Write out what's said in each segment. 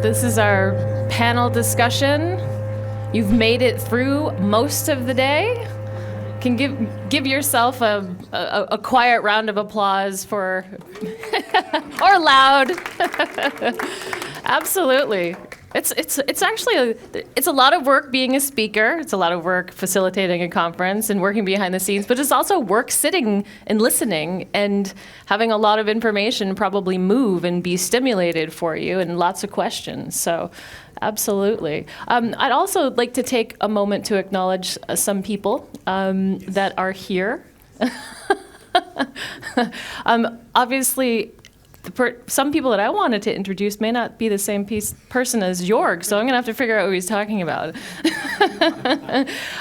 This is our panel discussion. You've made it through most of the day. Can give yourself a quiet round of applause for, or loud. Absolutely. It's actually it's a lot of work being a speaker. It's a lot of work facilitating a conference and working behind the scenes, but it's also work sitting and listening and having a lot of information probably move and be stimulated for you and lots of questions. So absolutely. I'd also like to take a moment to acknowledge some people that are here. Obviously, some people that I wanted to introduce may not be the same person as Jorg, so I'm going to have to figure out who he's talking about.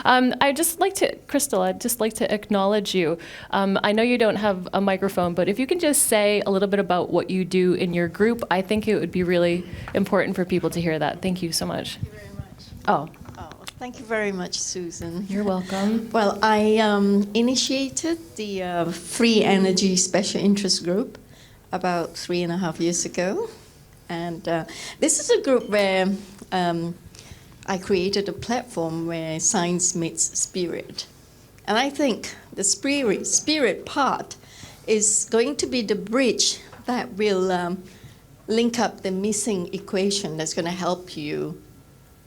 I'd just like to, Crystal, I'd just like to acknowledge you. I know you don't have a microphone, but if you can just say a little bit about what you do in your group, I think it would be really important for people to hear that. Thank you so much. Thank you very much. Oh. Thank you very much, Susan. You're welcome. Well, I initiated the Free Energy Special Interest Group about 3.5 years ago. And this is a group where I created a platform where science meets spirit. And I think the spirit part is going to be the bridge that will link up the missing equation that's going to help you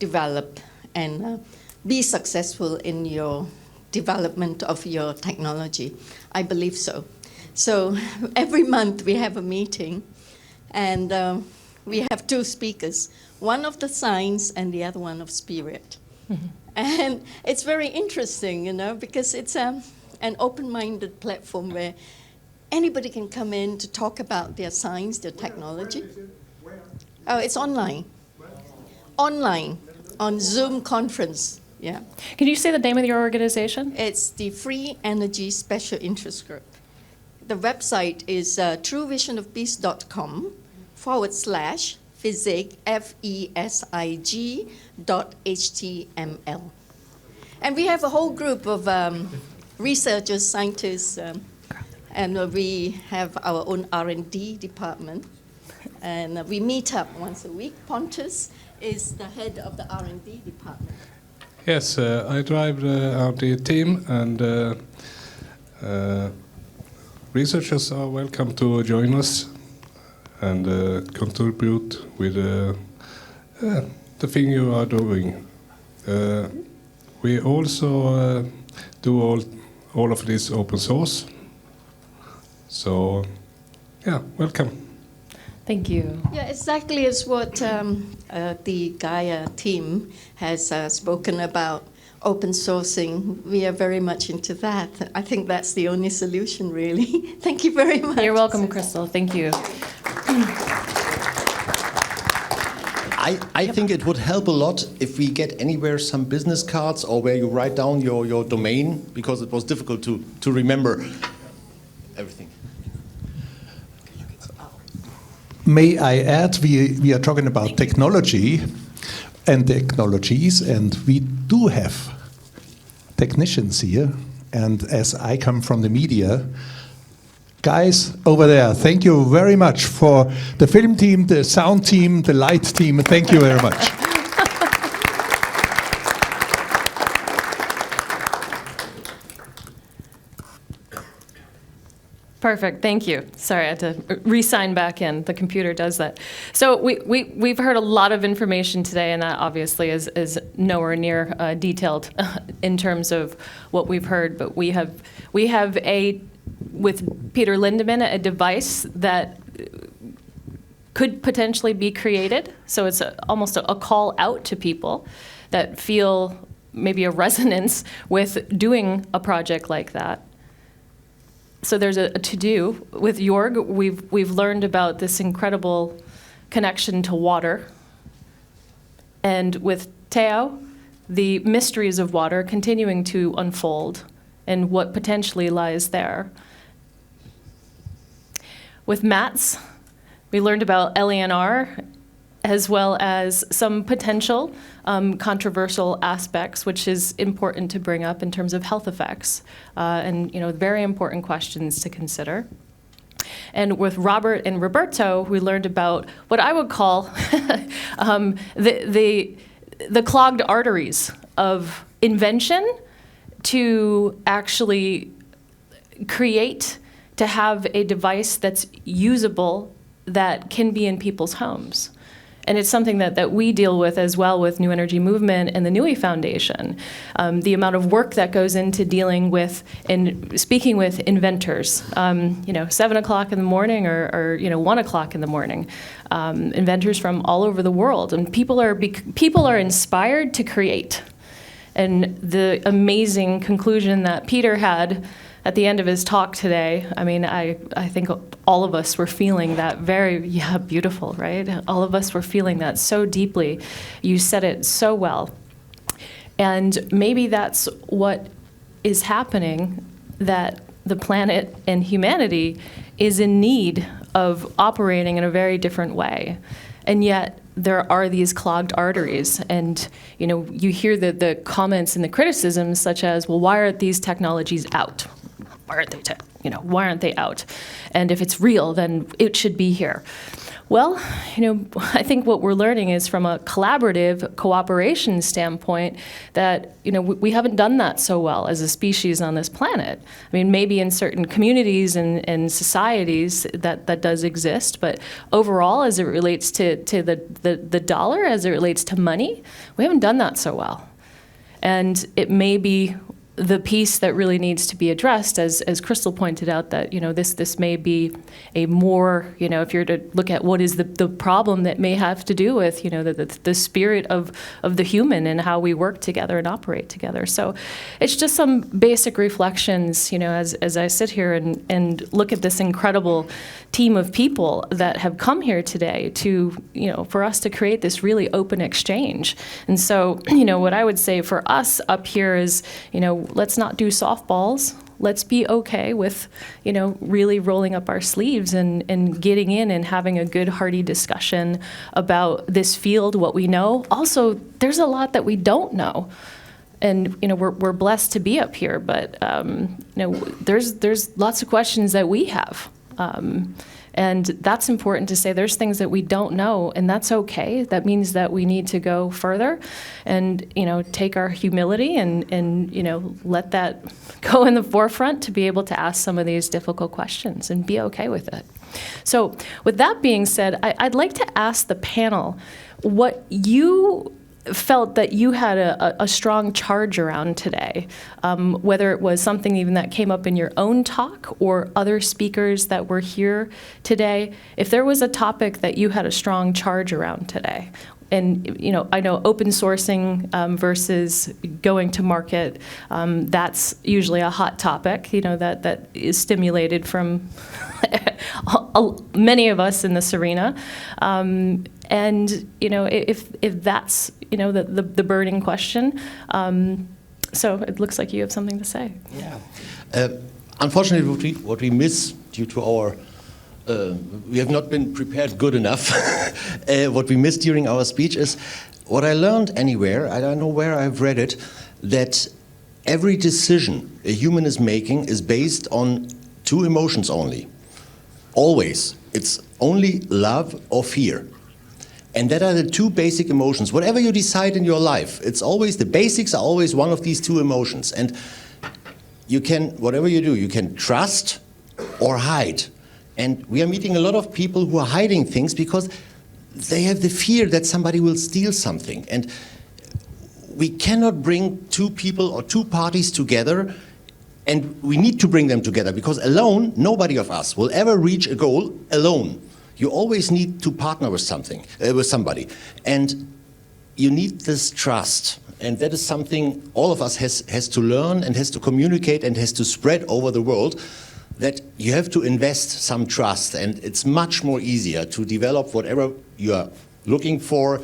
develop and be successful in your development of your technology. I believe so. So every month we have a meeting, and we have two speakers, one of the science and the other one of spirit. Mm-hmm. And it's very interesting, you know, because it's an open-minded platform where anybody can come in to talk about their science, their technology. Where? Oh, it's online. Online, on Zoom conference, yeah. Can you say the name of your organization? It's the Free Energy Special Interest Group. The website is truevisionofpeace.com/physig, FESIG.html. And we have a whole group of researchers, scientists, and we have our own R&D department. And we meet up once a week. Pontus is the head of the R&D department. Yes, I drive the R&D team, and researchers are welcome to join us and contribute with the thing you are doing. We also do all of this open source. So, yeah, welcome. Thank you. Yeah, exactly as what the Gaia team has spoken about. Open sourcing, we are very much into that. I think that's the only solution, really. Thank you very much. You're welcome, Crystal. Thank you. I think it would help a lot if we get anywhere some business cards or where you write down your domain, because it was difficult to remember everything. May I add, we are talking about technology and technologies, and we do have technicians here. And as I come from the media, guys over there, thank you very much for the film team, the sound team, the light team. Thank you very much. Perfect, thank you. Sorry, I had to re-sign back in. The computer does that. So we've heard a lot of information today, and that obviously is nowhere near detailed in terms of what we've heard. But we have with Peter Lindemann, a device that could potentially be created. So it's almost a call out to people that feel maybe a resonance with doing a project like that. So there's a to-do. With Jorg, we've learned about this incredible connection to water. And with Theo, the mysteries of water continuing to unfold and what potentially lies there. With Mats, we learned about lenr, as well as some potential controversial aspects, which is important to bring up in terms of health effects, and very important questions to consider. And with Robert and Roberto, we learned about what I would call the clogged arteries of invention to actually create, to have a device that's usable that can be in people's homes. And it's something that we deal with as well with New Energy Movement and the Nui Foundation. The amount of work that goes into dealing with and speaking with inventors, 7 o'clock in the morning or 1 o'clock in the morning, inventors from all over the world. And people are inspired to create. And the amazing conclusion that Peter had at the end of his talk today, I mean, I think all of us were feeling that beautiful, right? All of us were feeling that so deeply. You said it so well. And maybe that's what is happening, that the planet and humanity is in need of operating in a very different way. And yet, there are these clogged arteries, and you hear the comments and the criticisms such as, well, why aren't these technologies out? Why aren't they out? And if it's real, then it should be here. Well, I think what we're learning is from a collaborative cooperation standpoint that, we haven't done that so well as a species on this planet. I mean, maybe in certain communities and societies that does exist, but overall, as it relates to the dollar, as it relates to money, we haven't done that so well. And it may be the piece that really needs to be addressed, as Crystal pointed out, that this may be a more, if you're to look at what is the problem, that may have to do with the spirit of the human and how we work together and operate together. So it's just some basic reflections, as I sit here and look at this incredible team of people that have come here today to for us to create this really open exchange. And so what I would say for us up here is let's not do softballs. Let's be okay with, really rolling up our sleeves and getting in and having a good, hearty discussion about this field, what we know. Also, there's a lot that we don't know. And, we're blessed to be up here, but, there's lots of questions that we have. And that's important to say. There's things that we don't know, and that's okay. That means that we need to go further and, take our humility and let that go in the forefront to be able to ask some of these difficult questions and be okay with it. So with that being said, I'd like to ask the panel what you felt that you had a strong charge around today, whether it was something even that came up in your own talk or other speakers that were here today. If there was a topic that you had a strong charge around today, and I know open sourcing versus going to market, that's usually a hot topic, that is stimulated from many of us in this arena. And if that's the burning question, so it looks like you have something to say. Yeah. Unfortunately, what we miss due to our we have not been prepared good enough. What we missed during our speech is what I learned anywhere. I don't know where I've read it, that every decision a human is making is based on two emotions only. Always. It's only love or fear. And that are the two basic emotions. Whatever you decide in your life, it's always, the basics are always one of these two emotions. And you can, whatever you do, you can trust or hide. And we are meeting a lot of people who are hiding things because they have the fear that somebody will steal something. And we cannot bring two people or two parties together, and we need to bring them together because alone, nobody of us will ever reach a goal alone. You always need to partner with somebody. And you need this trust. And that is something all of us has to learn and has to communicate and has to spread over the world, that you have to invest some trust. And it's much more easier to develop whatever you are looking for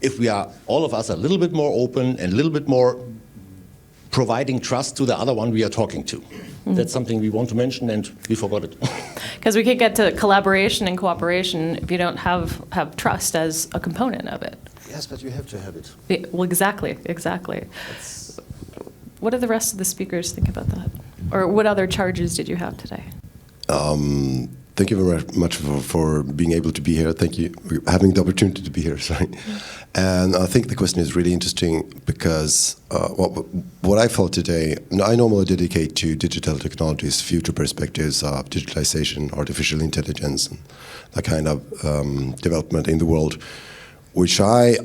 if we are, all of us, a little bit more open and a little bit more providing trust to the other one we are talking to. Mm-hmm. That's something we want to mention, and we forgot it. Because we can't get to collaboration and cooperation if you don't have trust as a component of it. Yes, but you have to have it. Yeah, well, exactly. What do the rest of the speakers think about that? Or what other charges did you have today? Thank you very much for being able to be here. Thank you for having the opportunity to be here. Sorry. And I think the question is really interesting because what I felt today, I normally dedicate to digital technologies, future perspectives of digitalization, artificial intelligence, and that kind of development in the world, which I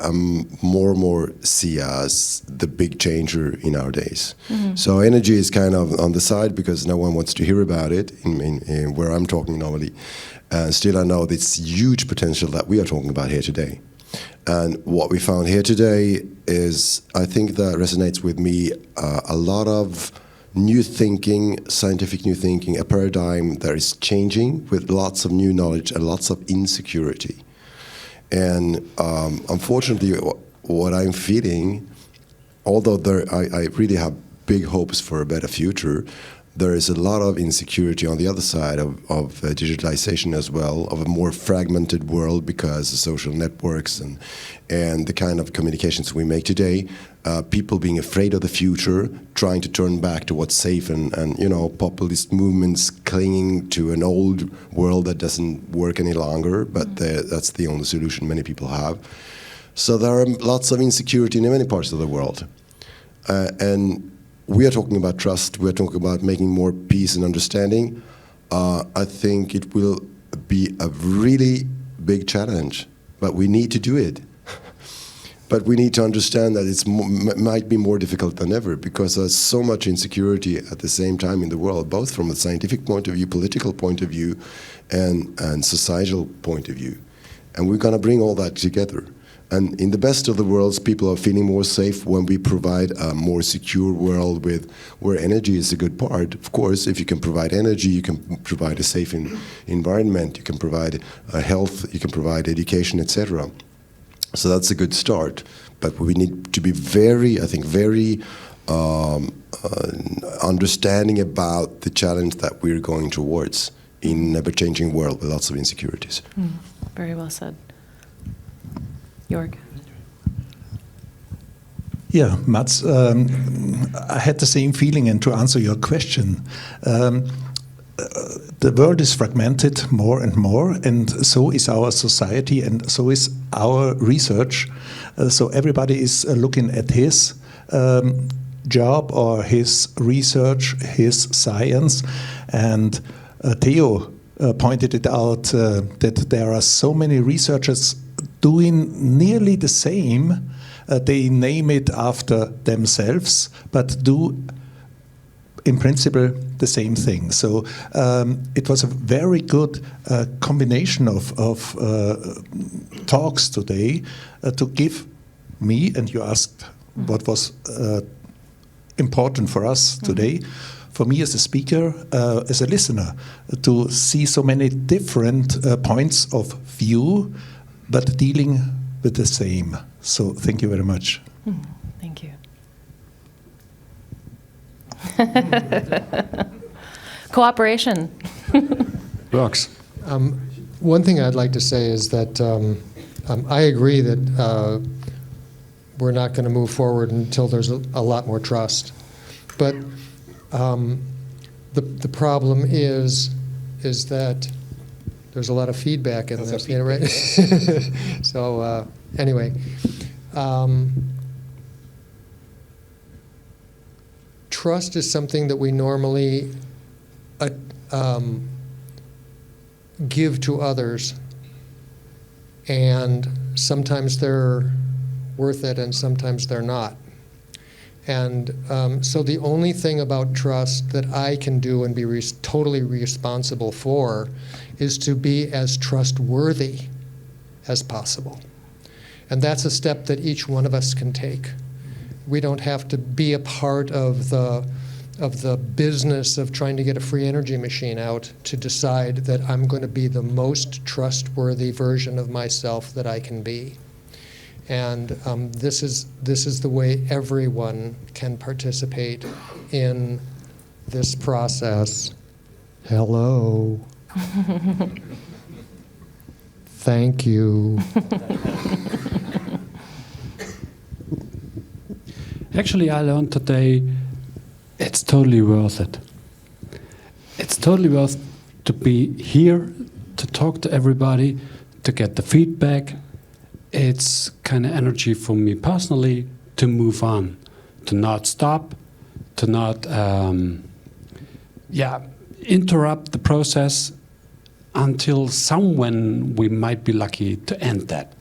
am more and more see as the big changer in our days. Mm-hmm. So energy is kind of on the side because no one wants to hear about it in where I'm talking normally. And still I know this huge potential that we are talking about here today. And what we found here today is, I think that resonates with me, a lot of new thinking, scientific new thinking, a paradigm that is changing with lots of new knowledge and lots of insecurity. And unfortunately, what I'm feeling, although I really have big hopes for a better future, there is a lot of insecurity on the other side of digitalization as well, of a more fragmented world because of social networks and the kind of communications we make today. People being afraid of the future, trying to turn back to what's safe, and populist movements clinging to an old world that doesn't work any longer, but that's the only solution many people have. So there are lots of insecurity in many parts of the world. And we are talking about trust, we are talking about making more peace and understanding. I think it will be a really big challenge, but we need to do it. But we need to understand that it might be more difficult than ever because there's so much insecurity at the same time in the world, both from a scientific point of view, political point of view, and societal point of view. And we're going to bring all that together. And in the best of the worlds, people are feeling more safe when we provide a more secure world where energy is a good part. Of course, if you can provide energy, you can provide a safe environment, you can provide health, you can provide education, etc. So that's a good start, but we need to be very understanding about the challenge that we're going towards in an ever-changing world with lots of insecurities. Very well said. Jorg? Yeah, Mats, I had the same feeling, and to answer your question, the world is fragmented more and more, and so is our society, and so is our research. So everybody is looking at his job or his research, his science. And Theo pointed it out that there are so many researchers doing nearly the same. They name it after themselves, but do in principle the same thing. So it was a very good combination of talks today to give me, and you asked what was important for us today, for me as a speaker, as a listener, to see so many different points of view, but dealing with the same. So thank you very much. Thank you. Cooperation. Works. One thing I'd like to say is that I agree that we're not going to move forward until there's a lot more trust. But the problem is that there's a lot of feedback in this, right? So anyway. Trust is something that we normally give to others, and sometimes they're worth it and sometimes they're not. And so the only thing about trust that I can do and be totally responsible for is to be as trustworthy as possible. And that's a step that each one of us can take. We don't have to be a part of the business of trying to get a free energy machine out to decide that I'm going to be the most trustworthy version of myself that I can be. And this is the way everyone can participate in this process. Hello. Thank you. Actually, I learned today it's totally worth it. It's totally worth to be here, to talk to everybody, to get the feedback. It's kind of energy for me personally to move on, to not stop, to not interrupt the process until someone we might be lucky to end that.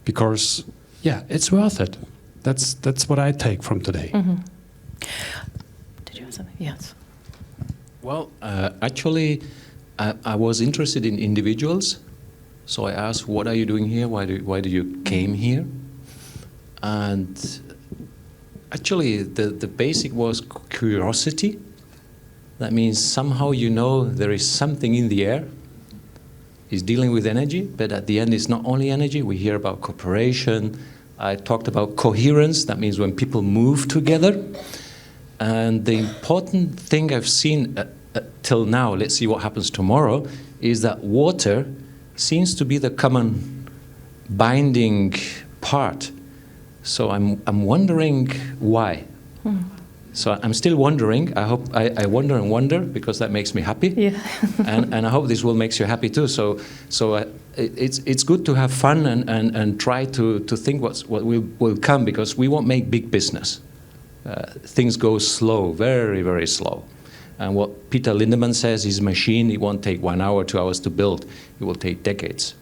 Because, it's worth it. That's what I take from today. Mm-hmm. Did you have something? Yes. Well, actually, I was interested in individuals, so I asked, "What are you doing here? Why do you came here?" And actually, the basic was curiosity. That means somehow there is something in the air. It's dealing with energy, but at the end, it's not only energy. We hear about cooperation. I talked about coherence. That means when people move together. And the important thing I've seen till now, let's see what happens tomorrow, is that water seems to be the common binding part. So I'm wondering why. So I'm still wondering. I hope I wonder and wonder, because that makes me happy. Yeah. and I hope this will make you happy too. So it's good to have fun and try to think what will come, because we won't make big business. Things go slow, very, very slow. And what Peter Lindemann says, his machine, it won't take 1 hour, 2 hours to build. It will take decades.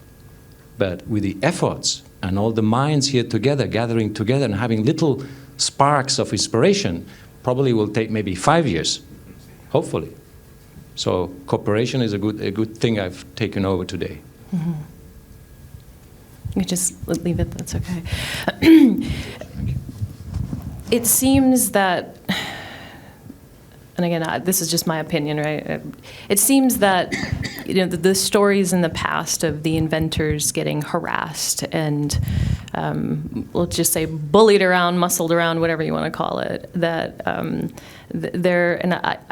But with the efforts and all the minds here together, gathering together and having little sparks of inspiration, probably will take maybe 5 years, hopefully. So cooperation is a good thing I've taken over today. Mm-hmm. You just leave it, that's okay. It seems that, and again, this is just my opinion, right? It seems that the stories in the past of the inventors getting harassed and let's just say bullied around, muscled around, whatever you want to call it, that and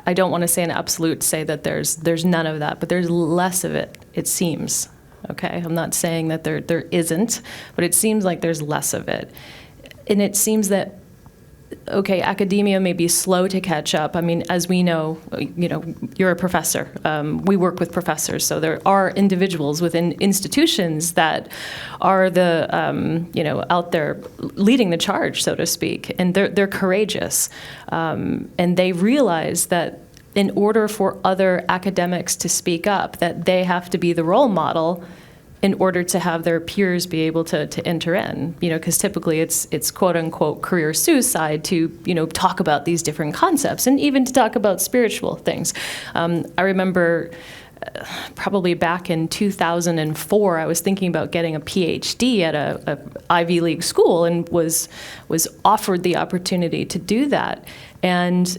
I don't want to say an absolute, say that there's none of that, but there's less of it, it seems. Okay, I'm not saying that there isn't, but it seems like there's less of it. And it seems that, okay, academia may be slow to catch up. I mean, as we know, you're a professor. We work with professors, so there are individuals within institutions that are the, out there leading the charge, so to speak, and they're courageous, and they realize that in order for other academics to speak up, that they have to be the role model in order to have their peers be able to enter in, because typically it's quote unquote career suicide to, talk about these different concepts and even to talk about spiritual things. I remember probably back in 2004, I was thinking about getting a PhD at a Ivy League school and was offered the opportunity to do that, and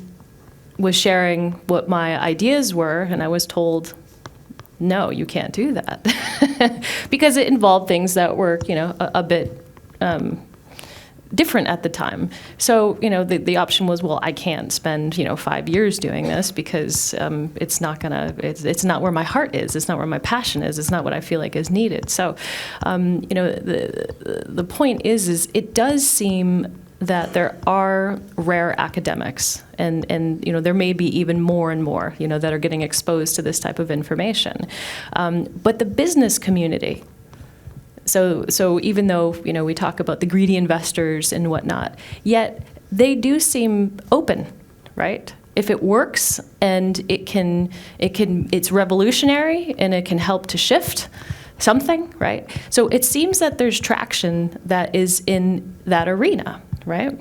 was sharing what my ideas were, and I was told, no, you can't do that, because it involved things that were, a bit different at the time. So, the option was, well, I can't spend, 5 years doing this because it's not where my heart is. It's not where my passion is. It's not what I feel like is needed. So, the point is it does seem that there are rare academics, and there may be even more and more, that are getting exposed to this type of information. But the business community, so even though, we talk about the greedy investors and whatnot, yet they do seem open, right? If it works and it's revolutionary and it can help to shift something, right? So it seems that there's traction that is in that arena, right?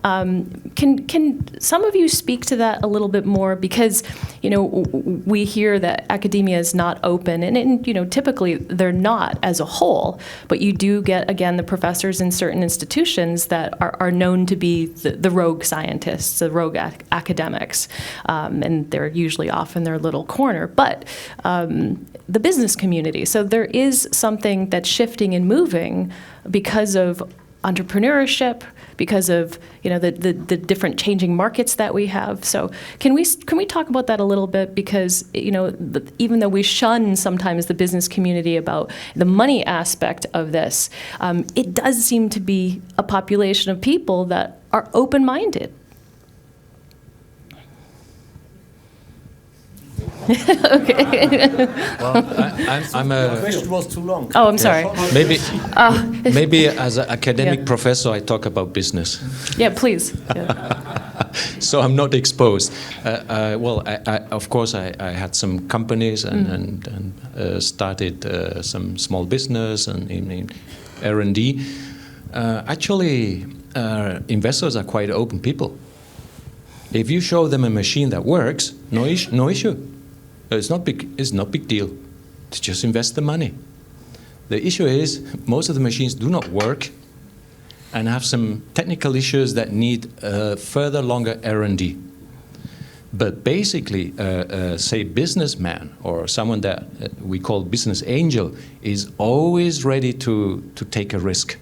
Can some of you speak to that a little bit more? Because, we hear that academia is not open, and typically they're not as a whole, but you do get, again, the professors in certain institutions that are known to be the rogue scientists, the rogue academics, and they're usually off in their little corner. But the business community, so there is something that's shifting and moving because of entrepreneurship, because of the different changing markets that we have. So can we talk about that a little bit? Because even though we shun sometimes the business community about the money aspect of this, it does seem to be a population of people that are open-minded. Okay. Well, I'm The a question was too long. Oh, I'm sorry. maybe as an academic Yeah. professor I talk about business. Yeah, please. Yeah. So I'm not exposed. Well, of course, I had some companies and started some small business and in R&D. Actually, investors are quite open people. If you show them a machine that works, no issue. It's not big deal to just invest the money. The issue is most of the machines do not work and have some technical issues that need further longer R&D. But basically, say businessman or someone that we call business angel is always ready to take a risk.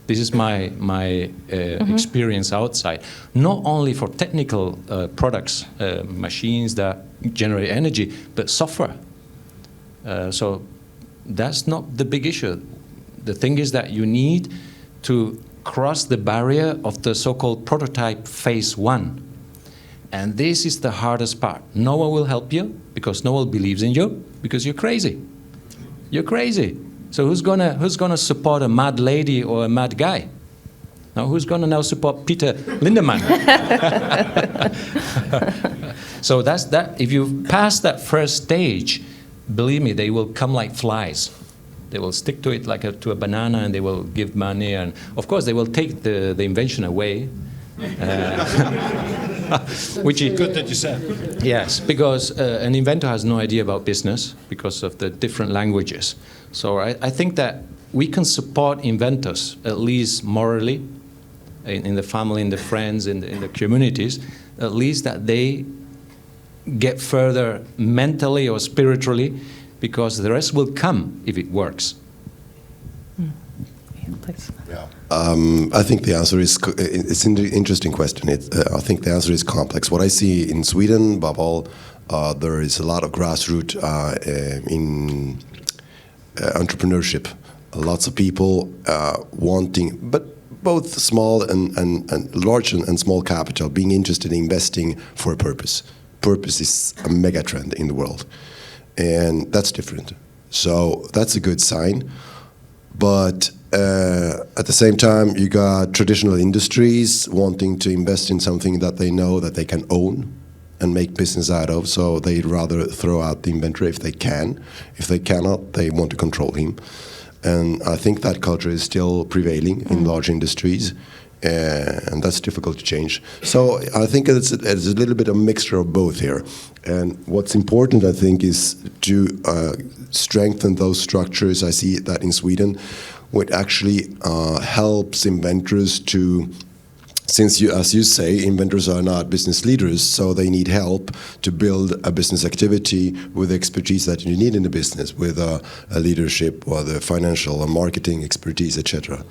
This is my experience outside. Not only for technical products, machines that generate energy, but software. So that's not the big issue. The thing is that you need to cross the barrier of the so-called prototype phase 1. And this is the hardest part. No one will help you because no one believes in you because you're crazy. You're crazy. So who's gonna support a mad lady or a mad guy? Now who's gonna now support Peter Lindemann? So that's that. If you pass that first stage, believe me, they will come like flies. They will stick to it like to a banana, and they will give money, and of course they will take the invention away. Which is Good that you said. Yes, because an inventor has no idea about business because of the different languages. So I think that we can support inventors, at least morally, in the family, in the friends, in the communities, at least that they get further mentally or spiritually, because the rest will come if it works. Please. Yeah. I think the answer is, it's an interesting question. I think the answer is complex. What I see in Sweden, above all, there is a lot of grassroots in entrepreneurship. Lots of people wanting, but both small and large and small capital, being interested in investing for a purpose. Purpose is a mega trend in the world. And that's different. So that's a good sign. But at the same time, you got traditional industries wanting to invest in something that they know that they can own and make business out of. So they'd rather throw out the inventor if they can. If they cannot, they want to control him. And I think that culture is still prevailing in large industries. And that's difficult to change. So I think it's a little bit of a mixture of both here. And what's important, I think, is to strengthen those structures. I see that in Sweden, which actually helps inventors to, since as you say, inventors are not business leaders, so they need help to build a business activity with the expertise that you need in the business, with a leadership or the financial and marketing expertise, etc.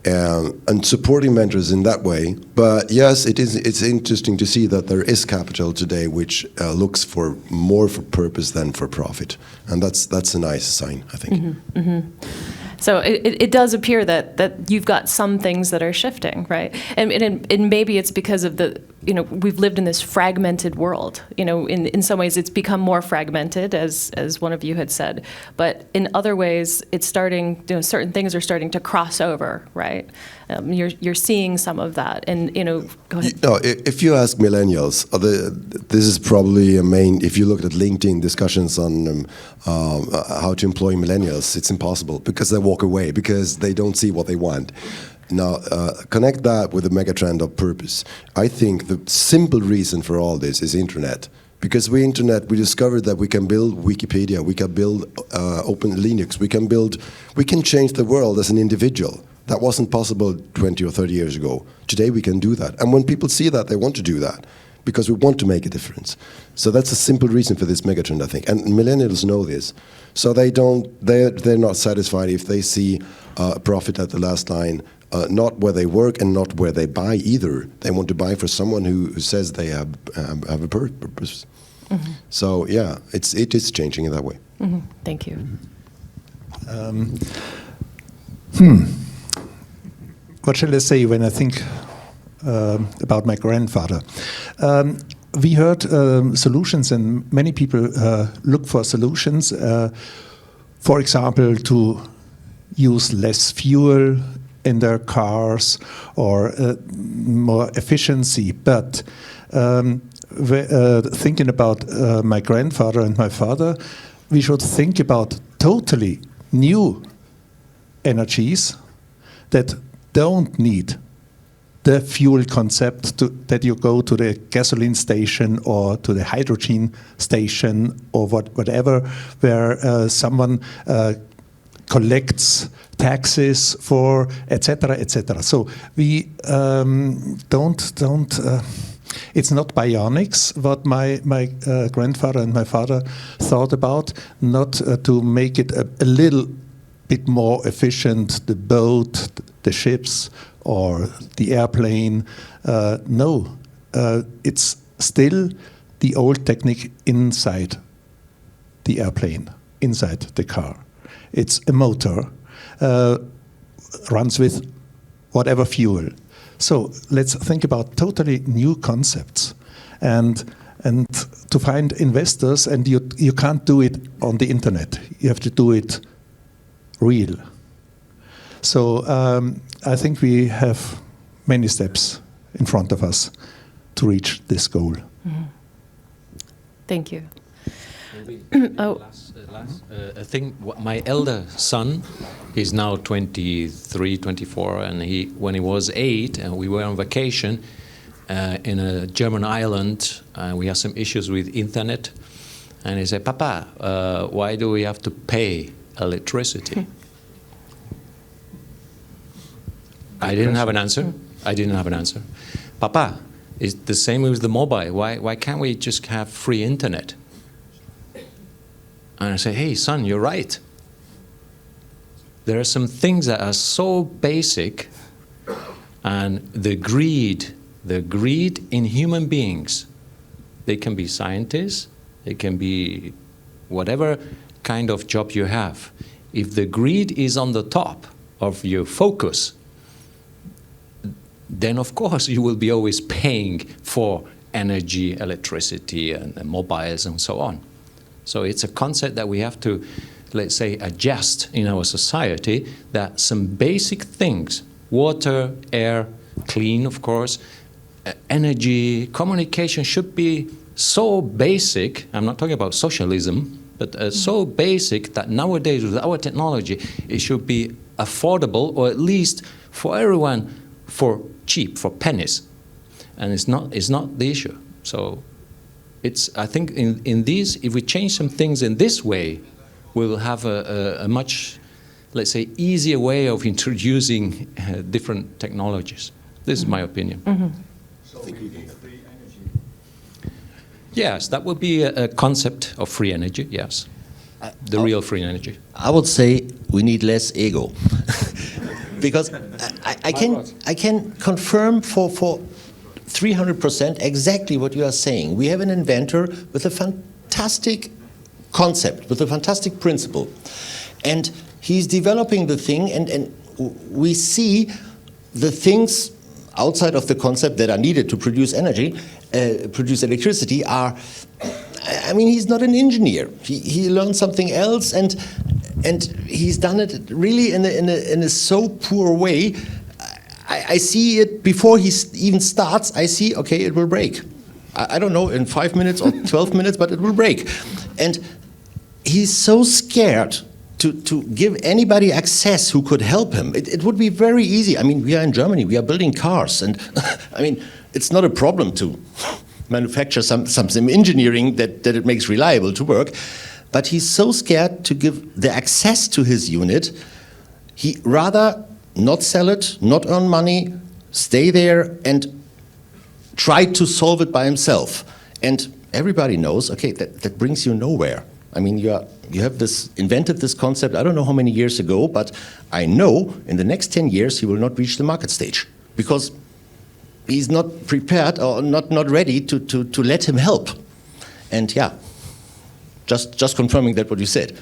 And supporting mentors in that way. But yes, it's interesting to see that there is capital today which looks for more for purpose than for profit, and that's a nice sign, I think. Mm-hmm, mm-hmm. So it does appear that you've got some things that are shifting, right? And maybe it's because of we've lived in this fragmented world. In some ways it's become more fragmented, as one of you had said. But in other ways, it's starting, certain things are starting to cross over, right? You're seeing some of that. And, go ahead. If you ask millennials, this is probably a main, if you look at LinkedIn discussions on how to employ millennials, it's impossible because they walk away because they don't see what they want. Now, connect that with the megatrend of purpose. I think the simple reason for all this is internet. Because we discovered that we can build Wikipedia, we can build Open Linux, we can change the world as an individual. That wasn't possible 20 or 30 years ago. Today we can do that. And when people see that, they want to do that because we want to make a difference. So that's a simple reason for this megatrend, I think. And millennials know this. So they're not satisfied if they see a profit at the last line, not where they work and not where they buy either. They want to buy for someone who says they have a purpose. Mm-hmm. So yeah, it is changing in that way. Mm-hmm. Thank you. What shall I say when I think about my grandfather? we heard solutions, and many people look for solutions. For example, to use less fuel in their cars or more efficiency. But thinking about my grandfather and my father, we should think about totally new energies that don't need the fuel concept that you go to the gasoline station or to the hydrogen station or whatever, where someone collects taxes for, etc., etc. So we don't. It's not bionics what my grandfather and my father thought about. Not to make it a little bit more efficient, the boat, the ships, or the airplane. No, it's still the old technique inside the airplane, inside the car. It's a motor, runs with whatever fuel. So let's think about totally new concepts, and to find investors. And you can't do it on the internet. You have to do it real. So I think we have many steps in front of us to reach this goal. Mm-hmm. Thank you. I think my elder son, he's now 23, 24, and when he was 8, and we were on vacation in a German island, we had some issues with internet, and he said, "Papa, why do we have to pay electricity?" I didn't have an answer. "Papa, it's the same with the mobile. Why can't we just have free internet?" And I say, "Hey, son, you're right. There are some things that are so basic, and the greed in human beings, they can be scientists, they can be whatever kind of job you have. If the greed is on the top of your focus, then of course you will be always paying for energy, electricity, and mobiles and so on. So it's a concept that we have to, let's say, adjust in our society, that some basic things, water, air, clean, of course, energy, communication should be so basic. I'm not talking about socialism, but so basic that nowadays with our technology, it should be affordable, or at least for everyone, for cheap, for pennies. And it's not the issue. So I think in these, if we change some things in this way, we will have a much, let's say, easier way of introducing different technologies. This is my opinion. Mm-hmm. So free energy. Yes, that would be a concept of free energy, yes. The real free energy. I would say we need less ego. Because I can confirm for 300% exactly what you are saying. We have an inventor with a fantastic concept, with a fantastic principle. And he's developing the thing, and we see the things outside of the concept that are needed to produce energy, produce electricity are, I mean, he's not an engineer. He learned something else, and he's done it really in a so poor way. I see it before he even starts. I see, okay, it will break. I don't know, in 5 minutes or 12 minutes, but it will break. And he's so scared to give anybody access who could help him. It would be very easy. I mean, we are in Germany, we are building cars, and I mean, it's not a problem to manufacture some engineering that it makes reliable to work. But he's so scared to give the access to his unit, he rather not sell it, not earn money, stay there and try to solve it by himself. And everybody knows, okay, that brings you nowhere. I mean, you have invented this concept, I don't know how many years ago, but I know in the next 10 years he will not reach the market stage because he's not prepared or not ready to let him help. And yeah, just confirming that what you said.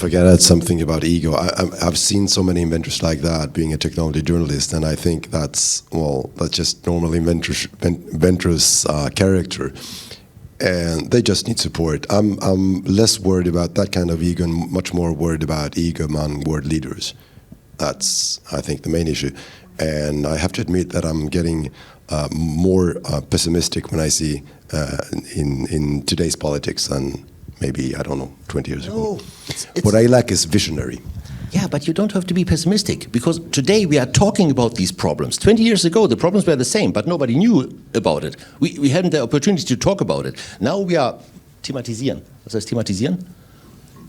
if I can add something about ego, I've seen so many inventors like that, being a technology journalist, and I think that's just normal inventors' character, and they just need support. I'm less worried about that kind of ego and much more worried about ego among world leaders. That's, I think, the main issue. And I have to admit that I'm getting more pessimistic when I see in today's politics than maybe, I don't know, 20 years ago. What I lack is visionary. Yeah, but you don't have to be pessimistic, because today we are talking about these problems. 20 years ago, the problems were the same, but nobody knew about it. We hadn't the opportunity to talk about it. Now we are thematisieren. Was heißt thematisieren?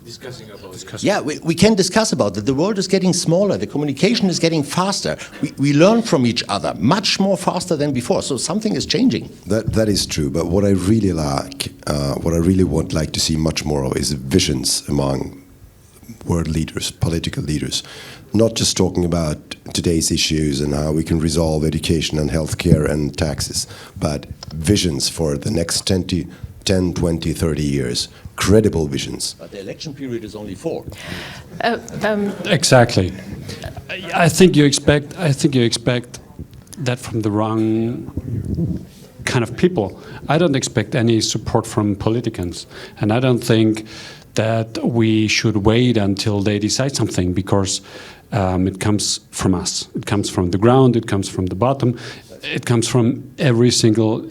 Discussing about it. Yeah, we can discuss about it. The world is getting smaller. The communication is getting faster. We learn from each other much more faster than before. So something is changing. That is true. But what I really lack, what I really would like to see much more of, is visions among world leaders, political leaders. Not just talking about today's issues and how we can resolve education and healthcare and taxes, but visions for the next 10, 20, 30 years. Credible visions. But the election period is only 4. Exactly. I think you expect that from the wrong kind of people. I don't expect any support from politicians, and I don't think that we should wait until they decide something, because it comes from us. It comes from the ground. It comes from the bottom. It comes from every single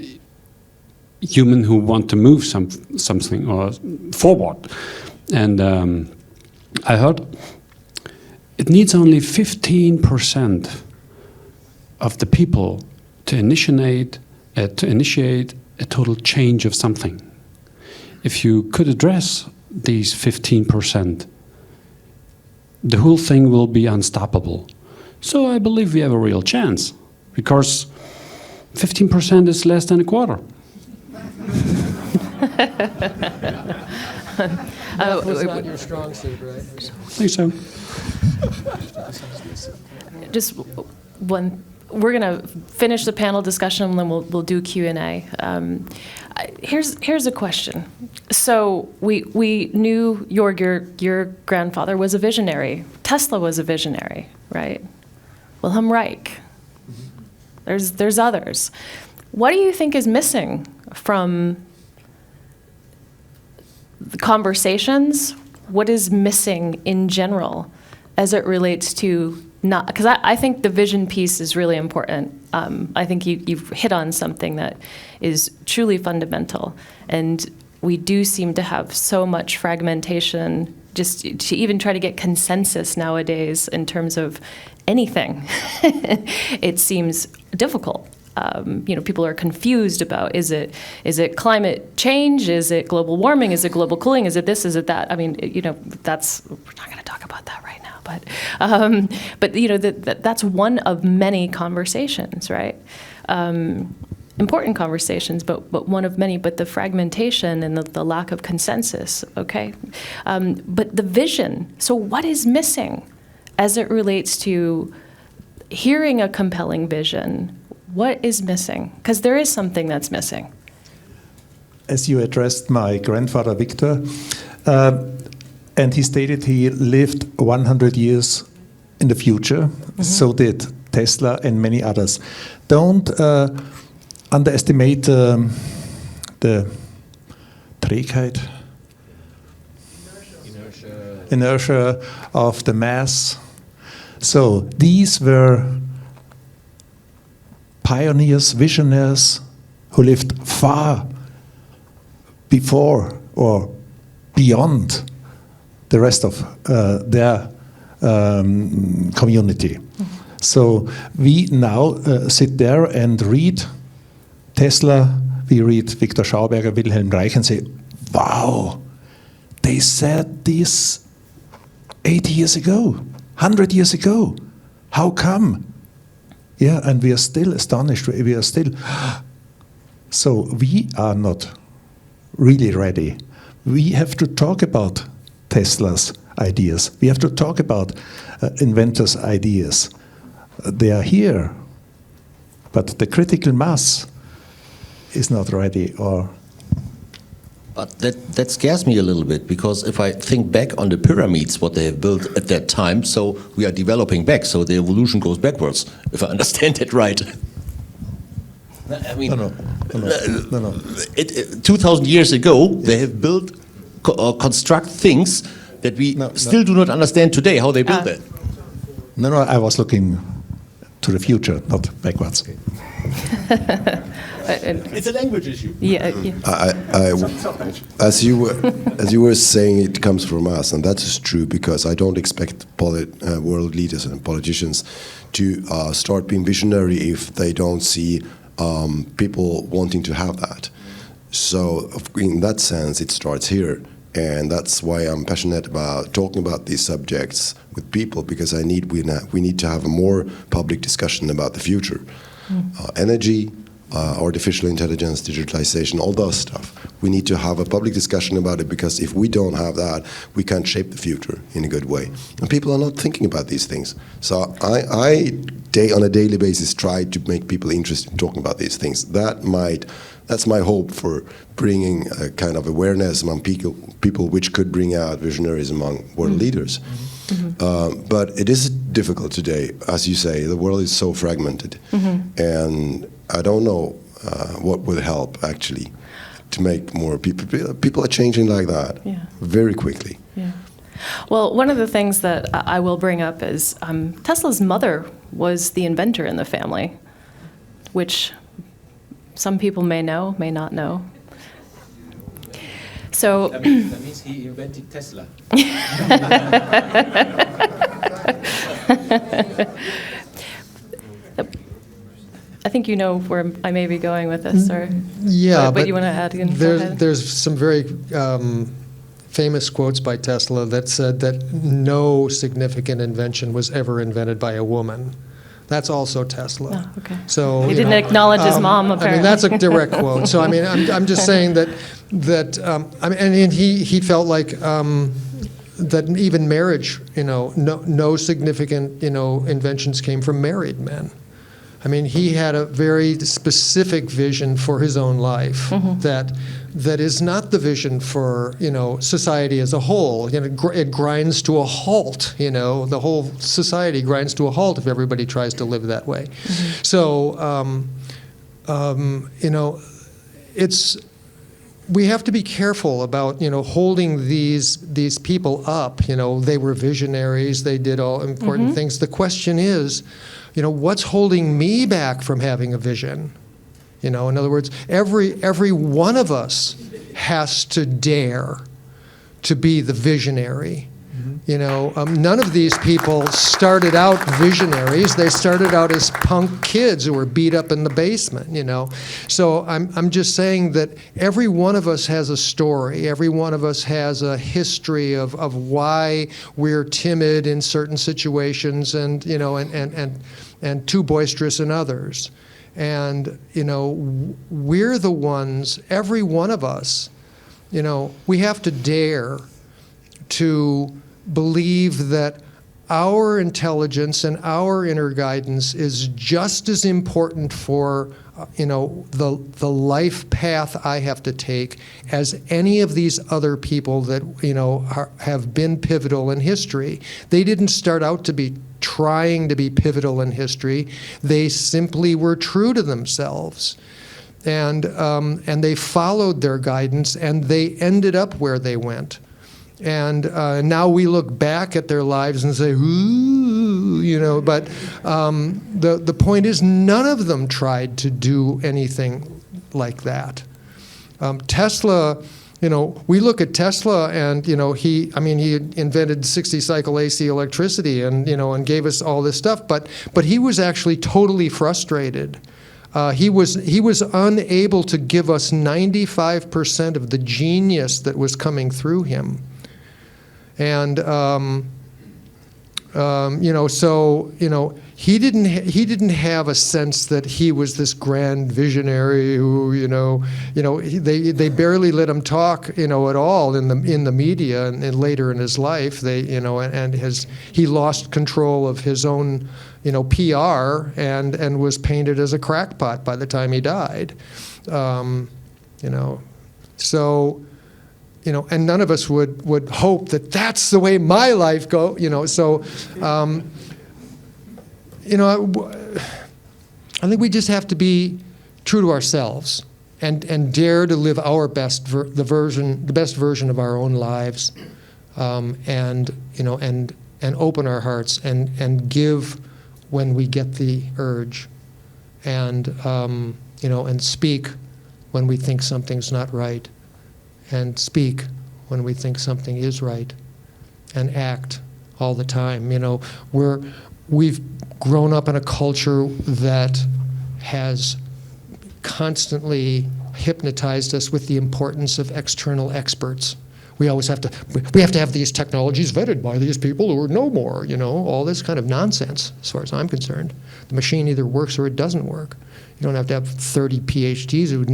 human who want to move something or forward. And I heard it needs only 15% of the people to initiate a total change of something. If you could address these 15%, the whole thing will be unstoppable. So I believe we have a real chance, because 15% is less than a quarter. That was not your strong suit, right? I think so. Just one. We're going to finish the panel discussion, and then we'll do Q&A. Here's a question. So we knew Jorg, your grandfather, was a visionary. Tesla was a visionary, right? Wilhelm Reich. There's others. What do you think is missing from the conversations? What is missing in general as it relates to not, because I think the vision piece is really important. I think you've hit on something that is truly fundamental, and we do seem to have so much fragmentation just to even try to get consensus nowadays in terms of anything. It seems difficult. People are confused about, is it climate change? Is it global warming? Is it global cooling? Is it this? Is it that? I mean, we're not going to talk about that right now. But that's one of many conversations, right? Important conversations, but one of many. But the fragmentation and the lack of consensus. Okay, but the vision. So what is missing as it relates to hearing a compelling vision? What is missing? Because there is something that's missing. As you addressed my grandfather, Victor, and he stated he lived 100 years in the future, so did Tesla and many others. Don't underestimate the Trägheit, inertia of the mass. So these were pioneers, visionaries who lived far before or beyond the rest of their community. So we now sit there and read Tesla, we read Victor Schauberger, Wilhelm Reich, and say, wow, they said this 80 years ago, 100 years ago. How come? Yeah, and we are still astonished. We are still. So we are not really ready. We have to talk about Tesla's ideas. We have to talk about inventors' ideas. They are here, but the critical mass is not ready, or But that scares me a little bit, because if I think back on the pyramids, what they have built at that time, so we are developing back, so the evolution goes backwards, if I understand it right. I mean, No. 2,000 years ago, they have built or construct things that we still do not understand today, how they built that. No, I was looking to the future, not backwards. It's a language issue. Yeah. As you were saying, it comes from us, and that is true, because I don't expect world leaders and politicians to start being visionary if they don't see people wanting to have that. So in that sense, it starts here. And that's why I'm passionate about talking about these subjects with people, because we need to have a more public discussion about the future. Energy, artificial intelligence, digitalization, all those stuff. We need to have a public discussion about it, because if we don't have that, we can't shape the future in a good way. And people are not thinking about these things. So I on a daily basis, try to make people interested in talking about these things. That's my hope for bringing a kind of awareness among people which could bring out visionaries among world leaders. But it is difficult today. As you say, the world is so fragmented. And I don't know what would help, actually, to make more people. People are changing like that very quickly. Yeah. Well, one of the things that I will bring up is Tesla's mother was the inventor in the family, which some people may know, may not know. So that means he invented Tesla. I think you know where I may be going with this, or Yeah, but you want to add in? There's some very famous quotes by Tesla that said that no significant invention was ever invented by a woman. That's also Tesla. Oh, okay. So he didn't acknowledge his mom, apparently. I mean, that's a direct quote. So I mean, I'm just saying that I mean, and he felt like that even marriage, no significant inventions came from married men. I mean, he had a very specific vision for his own life that is not the vision for society as a whole. It grinds to a halt. The whole society grinds to a halt if everybody tries to live that way. So we have to be careful about holding these people up. They were visionaries. They did all important things. The question is, what's holding me back from having a vision? In other words, every one of us has to dare to be the visionary. None of these people started out visionaries. They started out as punk kids who were beat up in the basement. So I'm just saying that every one of us has a story. Every one of us has a history of why we're timid in certain situations and too boisterous in others. And we're the ones. Every one of us, we have to dare to believe that our intelligence and our inner guidance is just as important for the life path I have to take as any of these other people that have been pivotal in history. They didn't start out to be trying to be pivotal in history. They simply were true to themselves. And they followed their guidance, and they ended up where they went. And now we look back at their lives and say, ooh, but the point is none of them tried to do anything like that. Tesla, we look at Tesla and, he invented 60-cycle AC electricity and gave us all this stuff, but he was actually totally frustrated. He was unable to give us 95% of the genius that was coming through him. And he didn't have a sense that he was this grand visionary who they barely let him talk at all in the media and later in his life he lost control of his own PR and was painted as a crackpot by the time he died. So and none of us would hope that that's the way my life go. So, I think we just have to be true to ourselves and dare to live our best the best version of our own lives, and open our hearts and give when we get the urge, and and speak when we think something's not right, and speak when we think something is right, and act all the time. We've grown up in a culture that has constantly hypnotized us with the importance of external experts. We always have to have these technologies vetted by these people who know more, all this kind of nonsense, as far as I'm concerned. The machine either works or it doesn't work. You don't have to have 30 PhDs who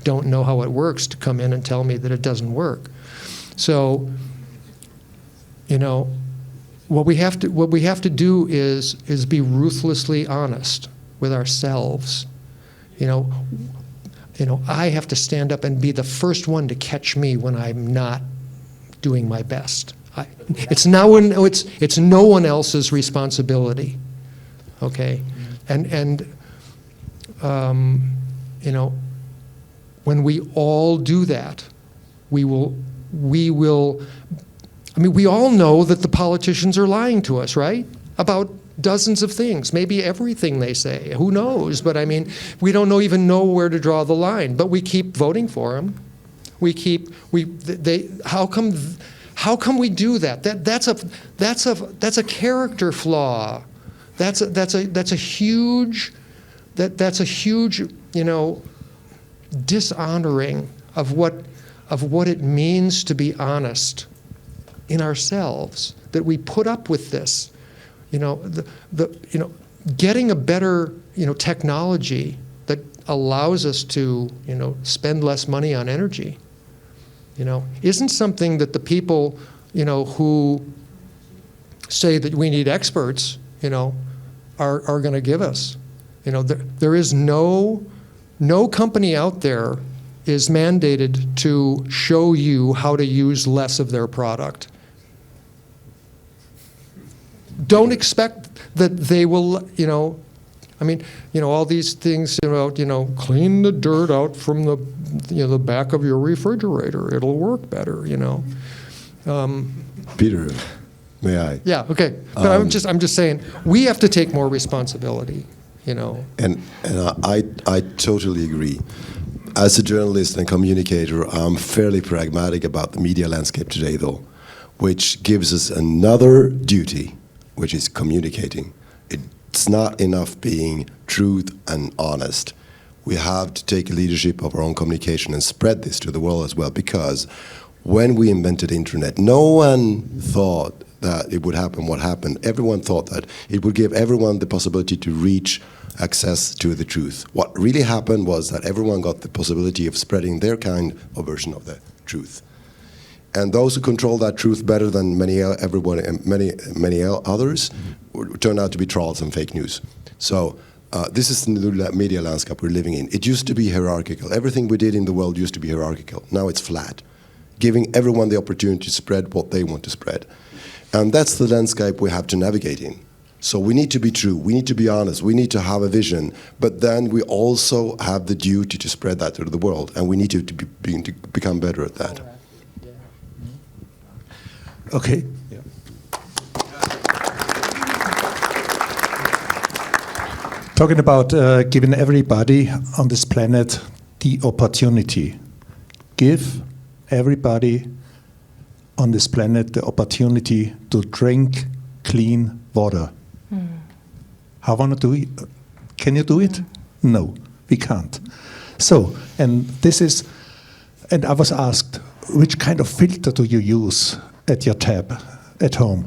don't know how it works to come in and tell me that it doesn't work. So, what we have to do is be ruthlessly honest with ourselves. I have to stand up and be the first one to catch me when I'm not doing my best. It's no one else's responsibility. Okay, and when we all do that, we will. I mean, we all know that the politicians are lying to us, right? About dozens of things, maybe everything they say. Who knows? But I mean, we don't even know where to draw the line. But we keep voting for them. How come we do that? That's a character flaw. That's a huge dishonoring of what it means to be honest in ourselves, that we put up with this. Getting a better technology that allows us to spend less money on energy isn't something that the people who say that we need experts are going to give us. There is no company out there is mandated to show you how to use less of their product. Don't expect that they will, all these things about, clean the dirt out from the back of your refrigerator. It'll work better, Peter, may I? Yeah, okay. But I'm just saying, we have to take more responsibility, And I totally agree. As a journalist and communicator, I'm fairly pragmatic about the media landscape today, though, which gives us another duty, which is communicating. It's not enough being truth and honest. We have to take leadership of our own communication and spread this to the world as well, because when we invented internet, no one thought that it would happen what happened. Everyone thought that it would give everyone the possibility to reach access to the truth. What really happened was that everyone got the possibility of spreading their kind of version of the truth. And those who control that truth better than many others turned out to be trolls and fake news. So this is the new media landscape we're living in. It used to be hierarchical. Everything we did in the world used to be hierarchical. Now it's flat, giving everyone the opportunity to spread what they want to spread. And that's the landscape we have to navigate in. So we need to be true, we need to be honest, we need to have a vision, but then we also have the duty to spread that to the world, and we need to become better at that. Okay. Yeah. Talking about giving everybody on this planet the opportunity. Give everybody on this planet the opportunity to drink clean water. How want to do it? Can you do it? No, we can't. So, and I was asked, which kind of filter do you use at your tap at home?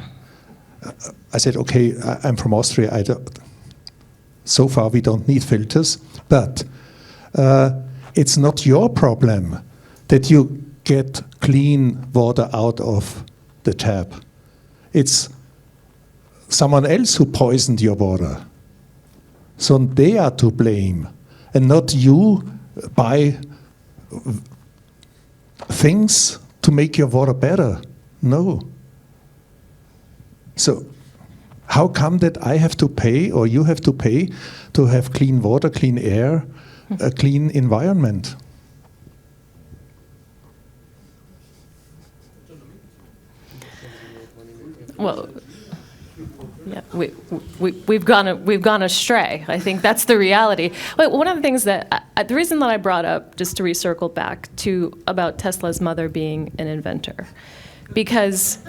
I said, okay, I'm from Austria. So far, we don't need filters, but it's not your problem that you get clean water out of the tap. It's someone else who poisoned your water. So they are to blame, and not you buy things to make your water better. No. So how come that I have to pay, or you have to pay, to have clean water, clean air, a clean environment? Well, yeah, we've gone astray. I think that's the reality. But one of the things that the reason that I brought up, just to recircle back to about Tesla's mother being an inventor, because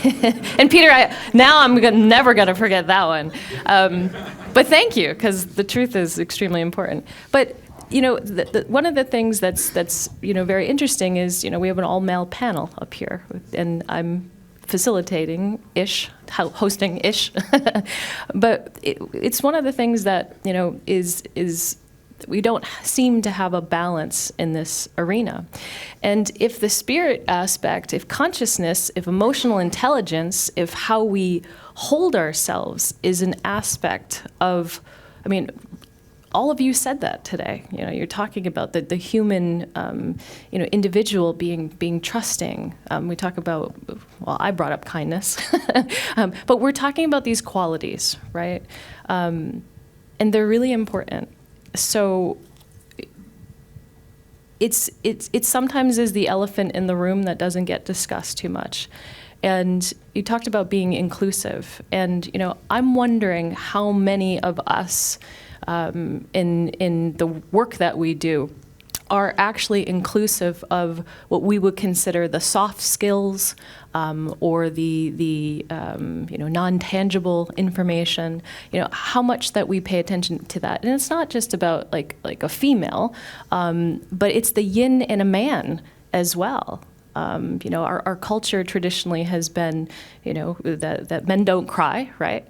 and Peter, now I'm never gonna forget that one. But thank you, because the truth is extremely important. But you know, one of the things that's very interesting is we have an all-male panel up here, and I'm facilitating-ish, hosting-ish. But it's one of the things that, is we don't seem to have a balance in this arena. And if the spirit aspect, if consciousness, if emotional intelligence, if how we hold ourselves is an aspect of, all of you said that today. You're talking about the human, individual being trusting. We talk about, well, I brought up kindness, but we're talking about these qualities, right? And they're really important. So it sometimes is the elephant in the room that doesn't get discussed too much. And you talked about being inclusive, and I'm wondering how many of us in the work that we do are actually inclusive of what we would consider the soft skills or the non-tangible information. How much that we pay attention to that, and it's not just about like a female, but it's the yin and a man as well. Our culture traditionally has been, that men don't cry, right?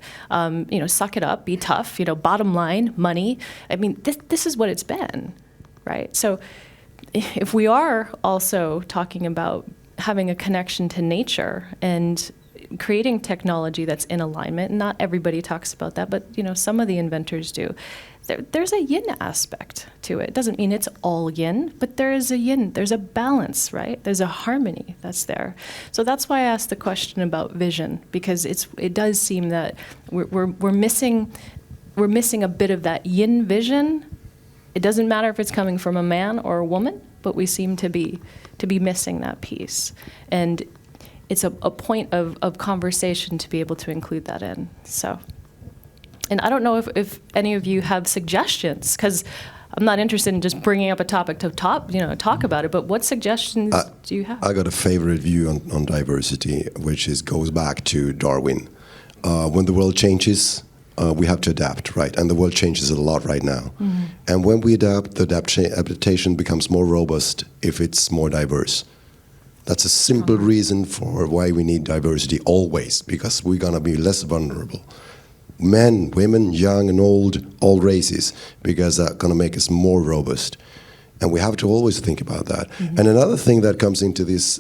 Suck it up, be tough, bottom line, money. This is what it's been, right? So if we are also talking about having a connection to nature and creating technology that's in alignment, and not everybody talks about that, but some of the inventors do. There's a yin aspect to it. It doesn't mean it's all yin, but there is a yin. There's a balance, right? There's a harmony that's there. So that's why I asked the question about vision, because it does seem that we're missing a bit of that yin vision. It doesn't matter if it's coming from a man or a woman, but we seem to be missing that piece. And it's a point of conversation to be able to include that in. So. And I don't know if any of you have suggestions, because I'm not interested in just bringing up a topic to talk about it, but what suggestions do you have? I got a favorite view on diversity, which goes back to Darwin. When the world changes, we have to adapt, right? And the world changes a lot right now. Mm-hmm. And when we adapt, the adaptation becomes more robust if it's more diverse. That's a simple reason for why we need diversity always, because we're going to be less vulnerable. Men, women, young and old, all races, because that's going to make us more robust. And we have to always think about that. Mm-hmm. And another thing that comes into this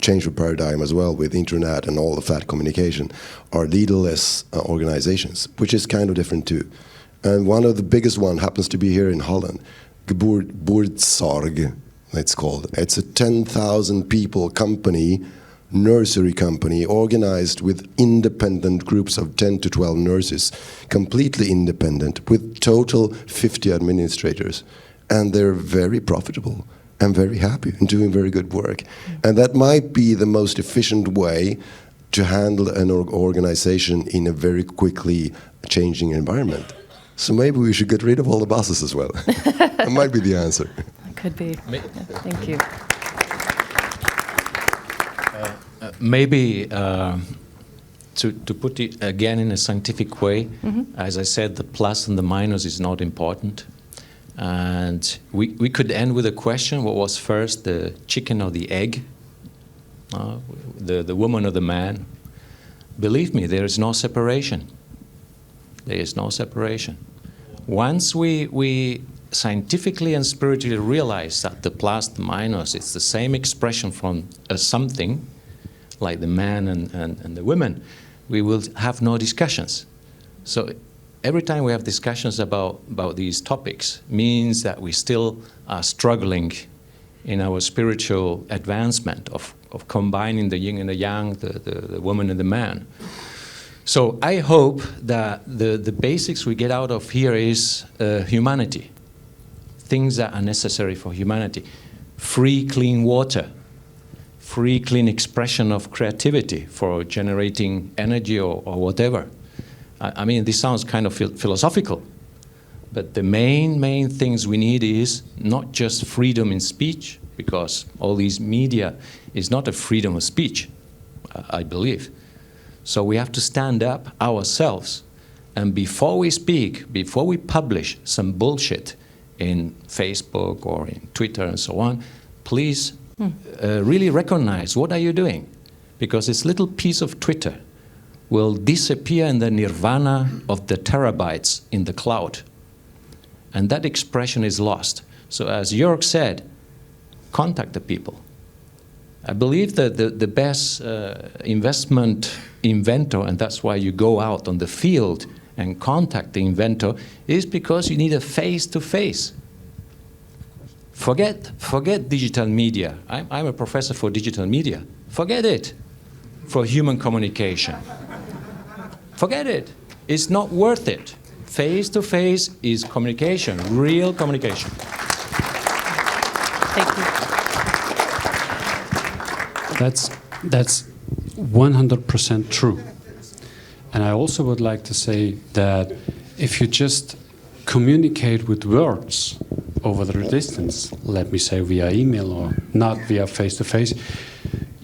change of paradigm as well with internet and all the flat communication are leaderless organizations, which is kind of different too. And one of the biggest one happens to be here in Holland, Geboortzorg, it's called. It's a 10,000 people company, nursery company, organized with independent groups of 10 to 12 nurses, completely independent, with total 50 administrators. And they're very profitable and very happy and doing very good work. And that might be the most efficient way to handle an organization in a very quickly changing environment. So maybe we should get rid of all the bosses as well. That might be the answer. Could be. Thank you. Maybe to put it again in a scientific way, as I said, the plus and the minus is not important. And we could end with a question: what was first, the chicken or the egg? The woman or the man? Believe me, there is no separation. There is no separation. Once we scientifically and spiritually realize that the plus, the minus, it's the same expression from something, like the man and the women, we will have no discussions. So every time we have discussions about these topics means that we still are struggling in our spiritual advancement of combining the yin and the yang, the woman and the man. So I hope that the basics we get out of here is humanity, things that are necessary for humanity. Free, clean water, free, clean expression of creativity for generating energy or whatever. I mean, this sounds kind of philosophical, but the main things we need is not just freedom in speech, because all these media is not a freedom of speech, I believe. So we have to stand up ourselves, and before we speak, before we publish some bullshit in Facebook or in Twitter and so on, please really recognize what are you doing, because this little piece of Twitter will disappear in the nirvana of the terabytes in the cloud. And that expression is lost. So as Jorg said, contact the people. I believe that the best investment inventor, and that's why you go out on the field and contact the inventor, is because you need a face-to-face. Forget digital media. I'm a professor for digital media. Forget it for human communication. Forget it. It's not worth it. Face-to-face is communication, real communication. Thank you. That's 100% true. And I also would like to say that if you just communicate with words over the distance, let me say via email or not via face-to-face,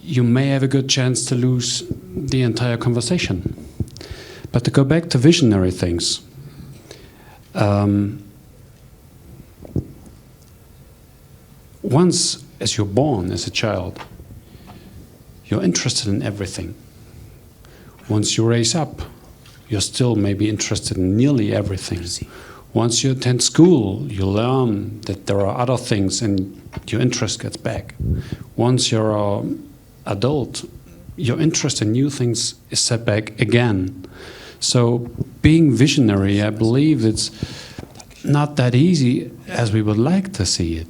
you may have a good chance to lose the entire conversation. But to go back to visionary things, once as you're born as a child, you're interested in everything. Once you raise up, you're still maybe interested in nearly everything. Once you attend school, you learn that there are other things and your interest gets back. Once you're an adult, your interest in new things is set back again. So being visionary, I believe it's not that easy as we would like to see it.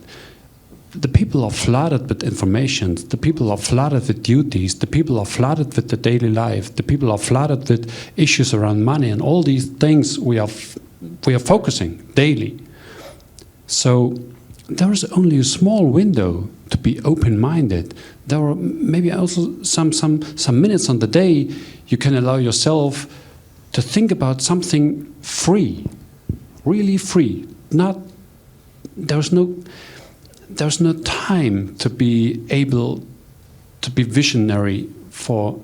The people are flooded with information, the people are flooded with duties, the people are flooded with the daily life, the people are flooded with issues around money, and all these things we are focusing daily. So there is only a small window to be open-minded. There are maybe also some minutes on the day you can allow yourself to think about something free, really free. There's no time to be able to be visionary for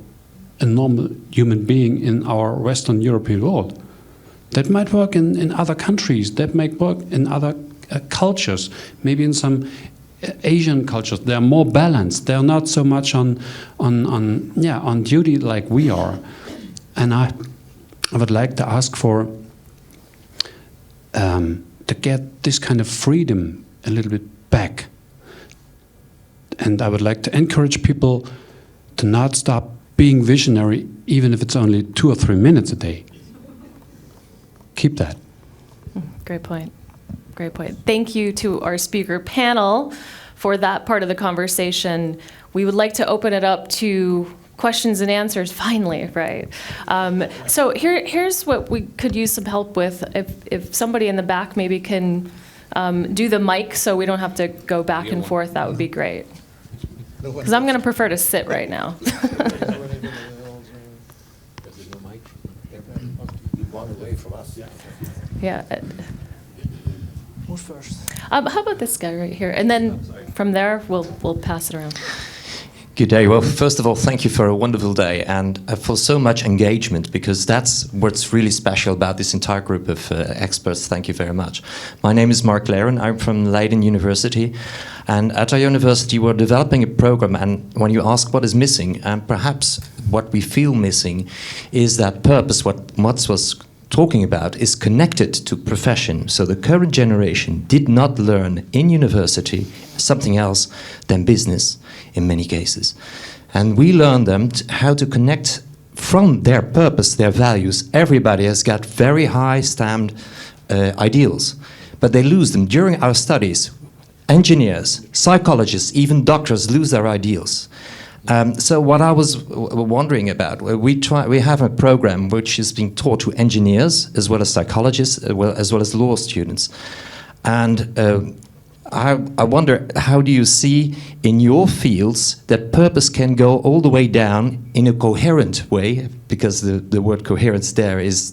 a normal human being in our Western European world. That might work in other countries, that might work in other cultures, maybe in some Asian cultures. They're more balanced, they're not so much on duty like we are. And I would like to ask for to get this kind of freedom a little bit back. And I would like to encourage people to not stop being visionary, even if it's only 2 or 3 minutes a day. Keep that. Great point. Great point. Thank you to our speaker panel for that part of the conversation. We would like to open it up to questions and answers, finally, right? So here's what we could use some help with. If somebody in the back maybe can do the mic so we don't have to go back and forth, that would be great. Because I'm going to prefer to sit right now. Yeah. Who's first? How about this guy right here? And then from there, we'll pass it around. Good day. Well, first of all, thank you for a wonderful day and for so much engagement, because that's what's really special about this entire group of experts. Thank you very much. My name is Mark Lewan. I'm from Leiden University. And at our university, we're developing a program. And when you ask what is missing, and perhaps what we feel missing, is that purpose, what Mats was talking about, is connected to profession. So the current generation did not learn in university something else than business in many cases. And we learned them how to connect from their purpose, their values. Everybody has got very high stamped ideals, but they lose them during our studies. engineers, psychologists, even doctors lose their ideals. So what I was wondering about, we have a program which is being taught to engineers as well as psychologists, as well as law students. And I wonder, how do you see in your fields that purpose can go all the way down in a coherent way, because the word coherence there is,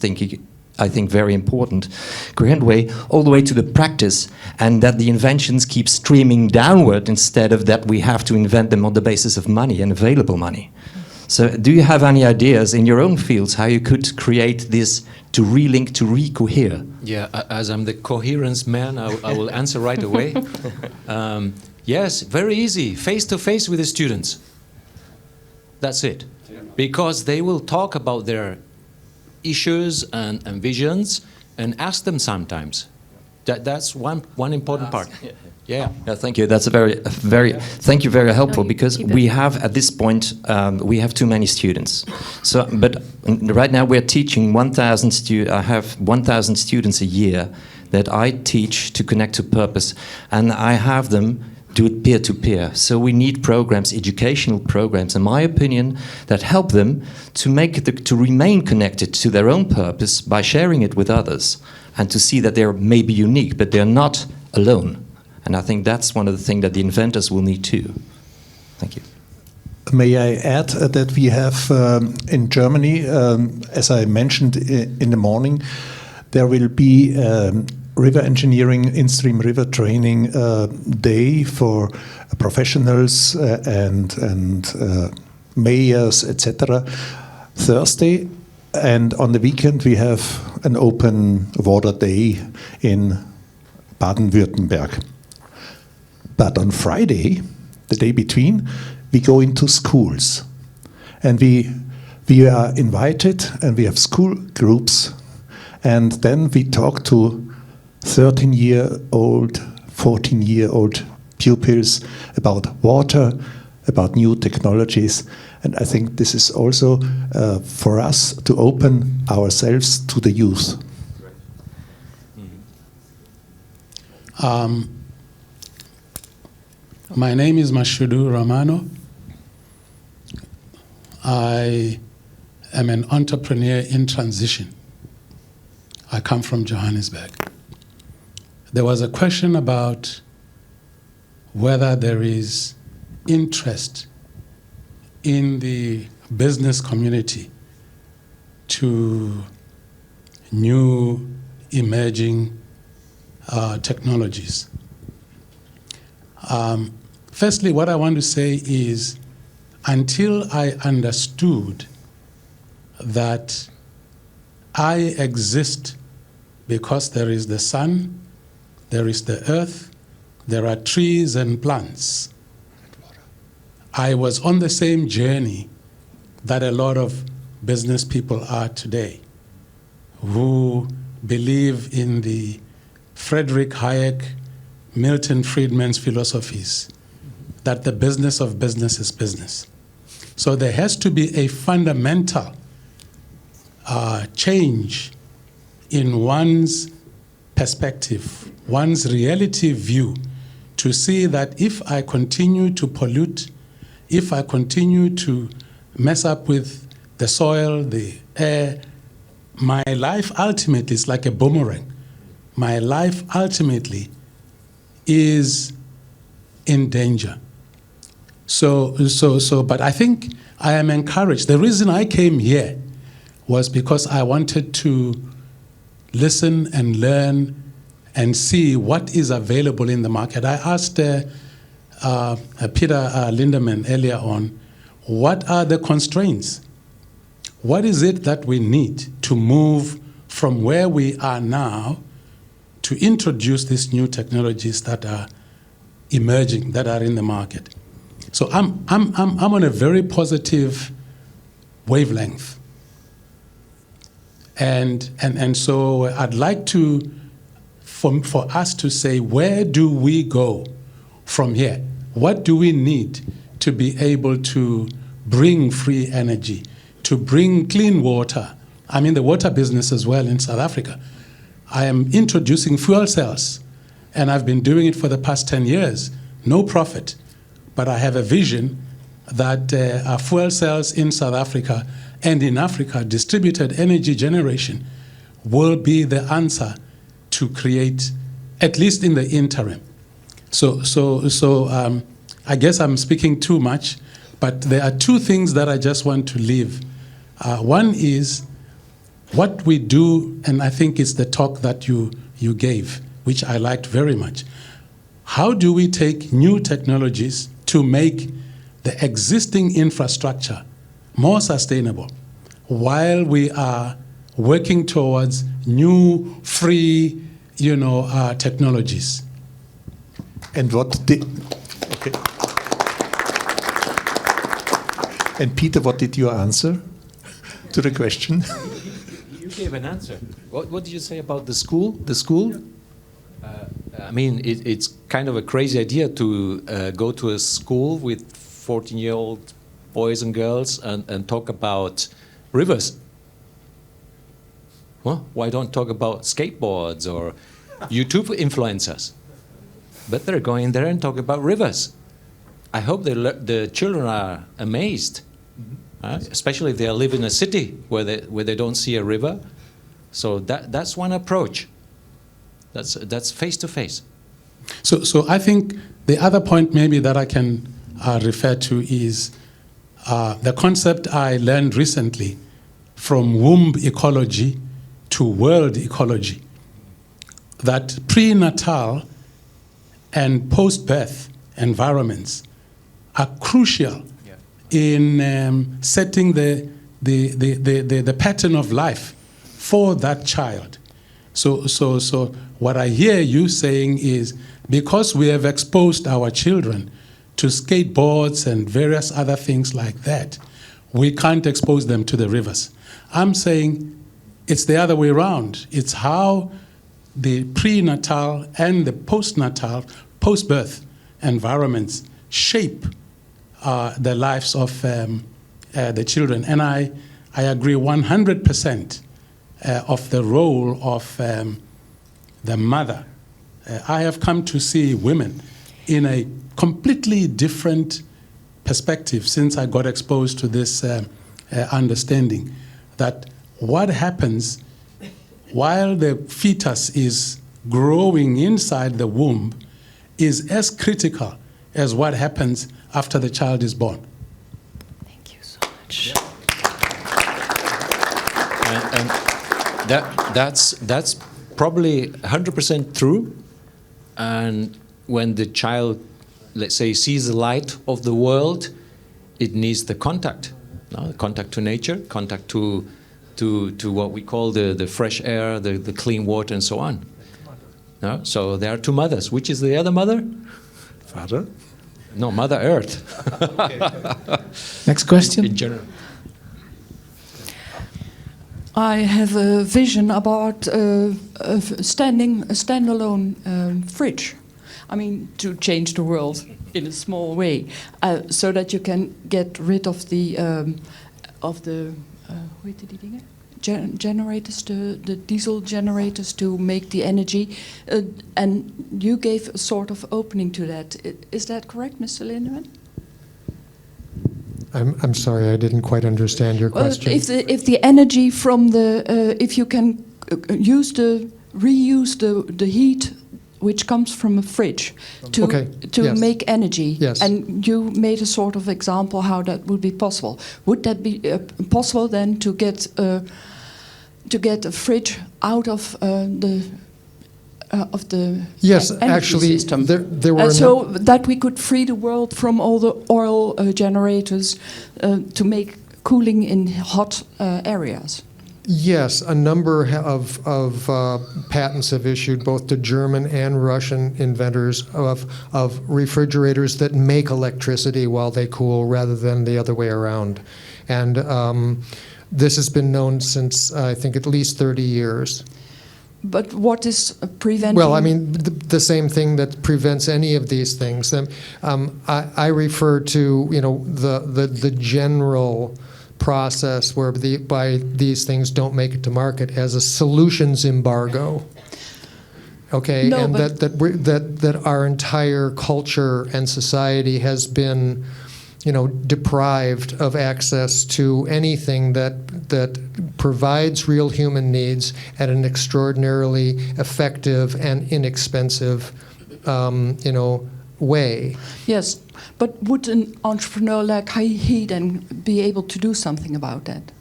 I think, very important, coherent way, all the way to the practice, and that the inventions keep streaming downward instead of that we have to invent them on the basis of money and available money. So do you have any ideas in your own fields how you could create this to relink, to recohere? Yeah, as I'm the coherence man, I will answer right away. Yes, very easy, face-to-face with the students. That's it. Because they will talk about their issues and visions and ask them sometimes. That's one important part. Yeah. Thank you. That's thank you, very helpful, because we have at this point we have too many students. So, but right now we're teaching 1,000 students. I have 1,000 students a year that I teach to connect to purpose, and I have them do it peer to peer. So we need programs, educational programs, in my opinion, that help them to remain connected to their own purpose by sharing it with others, and to see that they're maybe unique, but they're not alone. And I think that's one of the things that the inventors will need too. Thank you. May I add that we have in Germany, as I mentioned in the morning, there will be river engineering, in-stream river training day for professionals and mayors, etc. Thursday, and on the weekend we have an open water day in Baden-Württemberg. But on Friday, the day between, we go into schools, and we are invited, and we have school groups, and then we talk to 13-year-old, 14-year-old pupils about water, about new technologies, and I think this is also for us to open ourselves to the youth. My name is Mashudu Romano. I am an entrepreneur in transition. I come from Johannesburg. There was a question about whether there is interest in the business community to new emerging technologies. Firstly, what I want to say is, until I understood that I exist because there is the sun, there is the earth, there are trees and plants, I was on the same journey that a lot of business people are today, who believe in the Friedrich Hayek, Milton Friedman's philosophies, that the business of business is business. So there has to be a fundamental change in one's perspective, one's reality view, to see that if I continue to pollute, if I continue to mess up with the soil, the air, my life ultimately is like a boomerang. My life ultimately is in danger. But I think I am encouraged. The reason I came here was because I wanted to listen and learn and see what is available in the market. I asked Peter Lindemann earlier on, what are the constraints? What is it that we need to move from where we are now to introduce these new technologies that are emerging, that are in the market? So I'm on a very positive wavelength. And so I'd like to, for us to say, where do we go from here? What do we need to be able to bring free energy, to bring clean water? I'm in the water business as well in South Africa. I am introducing fuel cells And I've been doing it for the past 10 years. No profit. But I have a vision that our fuel cells in South Africa and in Africa, distributed energy generation, will be the answer to create, at least in the interim. So I guess I'm speaking too much, but there are two things that I just want to leave. One is what we do, and I think it's the talk that you gave, which I liked very much. How do we take new technologies to make the existing infrastructure more sustainable while we are working towards new, free, technologies? And what did... Okay. And Peter, what did you answer to the question? You gave an answer. What did you say about the school? The school? I mean, it's kind of a crazy idea to go to a school with 14-year-old boys and girls and talk about rivers. Well, why don't talk about skateboards or YouTube influencers? But they're going there and talk about rivers. I hope the children are amazed, especially if they live in a city where they don't see a river. So that's one approach. That's face to face. So I think the other point maybe that I can refer to is the concept I learned recently from womb ecology to world ecology, that prenatal and post-birth environments are crucial in setting the pattern of life for that child. So what I hear you saying is, because we have exposed our children to skateboards and various other things like that, we can't expose them to the rivers. I'm saying it's the other way around. It's how the prenatal and the postnatal, post-birth environments shape the lives of the children. And I agree 100% of the role of the mother. I have come to see women in a completely different perspective since I got exposed to this understanding that what happens while the fetus is growing inside the womb is as critical as what happens after the child is born. Thank you so much. And that's probably 100% true. And when the child, let's say, sees the light of the world, it needs the contact, no? Contact to nature, contact to what we call the fresh air, the clean water, and so on. No? So there are two mothers. Which is the other mother? Father? No, Mother Earth. Next question. In general. I have a vision about a standalone fridge. I mean, to change the world in a small way, so that you can get rid of the generators, the diesel generators to make the energy, and you gave a sort of opening to that. Is that correct, Mr. Lindemann? I'm sorry, I didn't quite understand your question. If the energy from if you can reuse the heat which comes from a fridge to yes. make energy, yes. And you made a sort of example how that would be possible. Would that be possible then to get a fridge out of the yes, energy actually, system? There were so that we could free the world from all the oil generators to make cooling in hot areas. Yes, a number of patents have issued, both to German and Russian inventors of refrigerators that make electricity while they cool, rather than the other way around. And this has been known since, I think, at least 30 years. But what is preventing? Well, I mean, the same thing that prevents any of these things. I refer to, the general process whereby these things don't make it to market as a solutions embargo. Okay, No, and but- that our entire culture and society has been, deprived of access to anything that provides real human needs at an extraordinarily effective and inexpensive, way. Yes, but would an entrepreneur like he then be able to do something about that?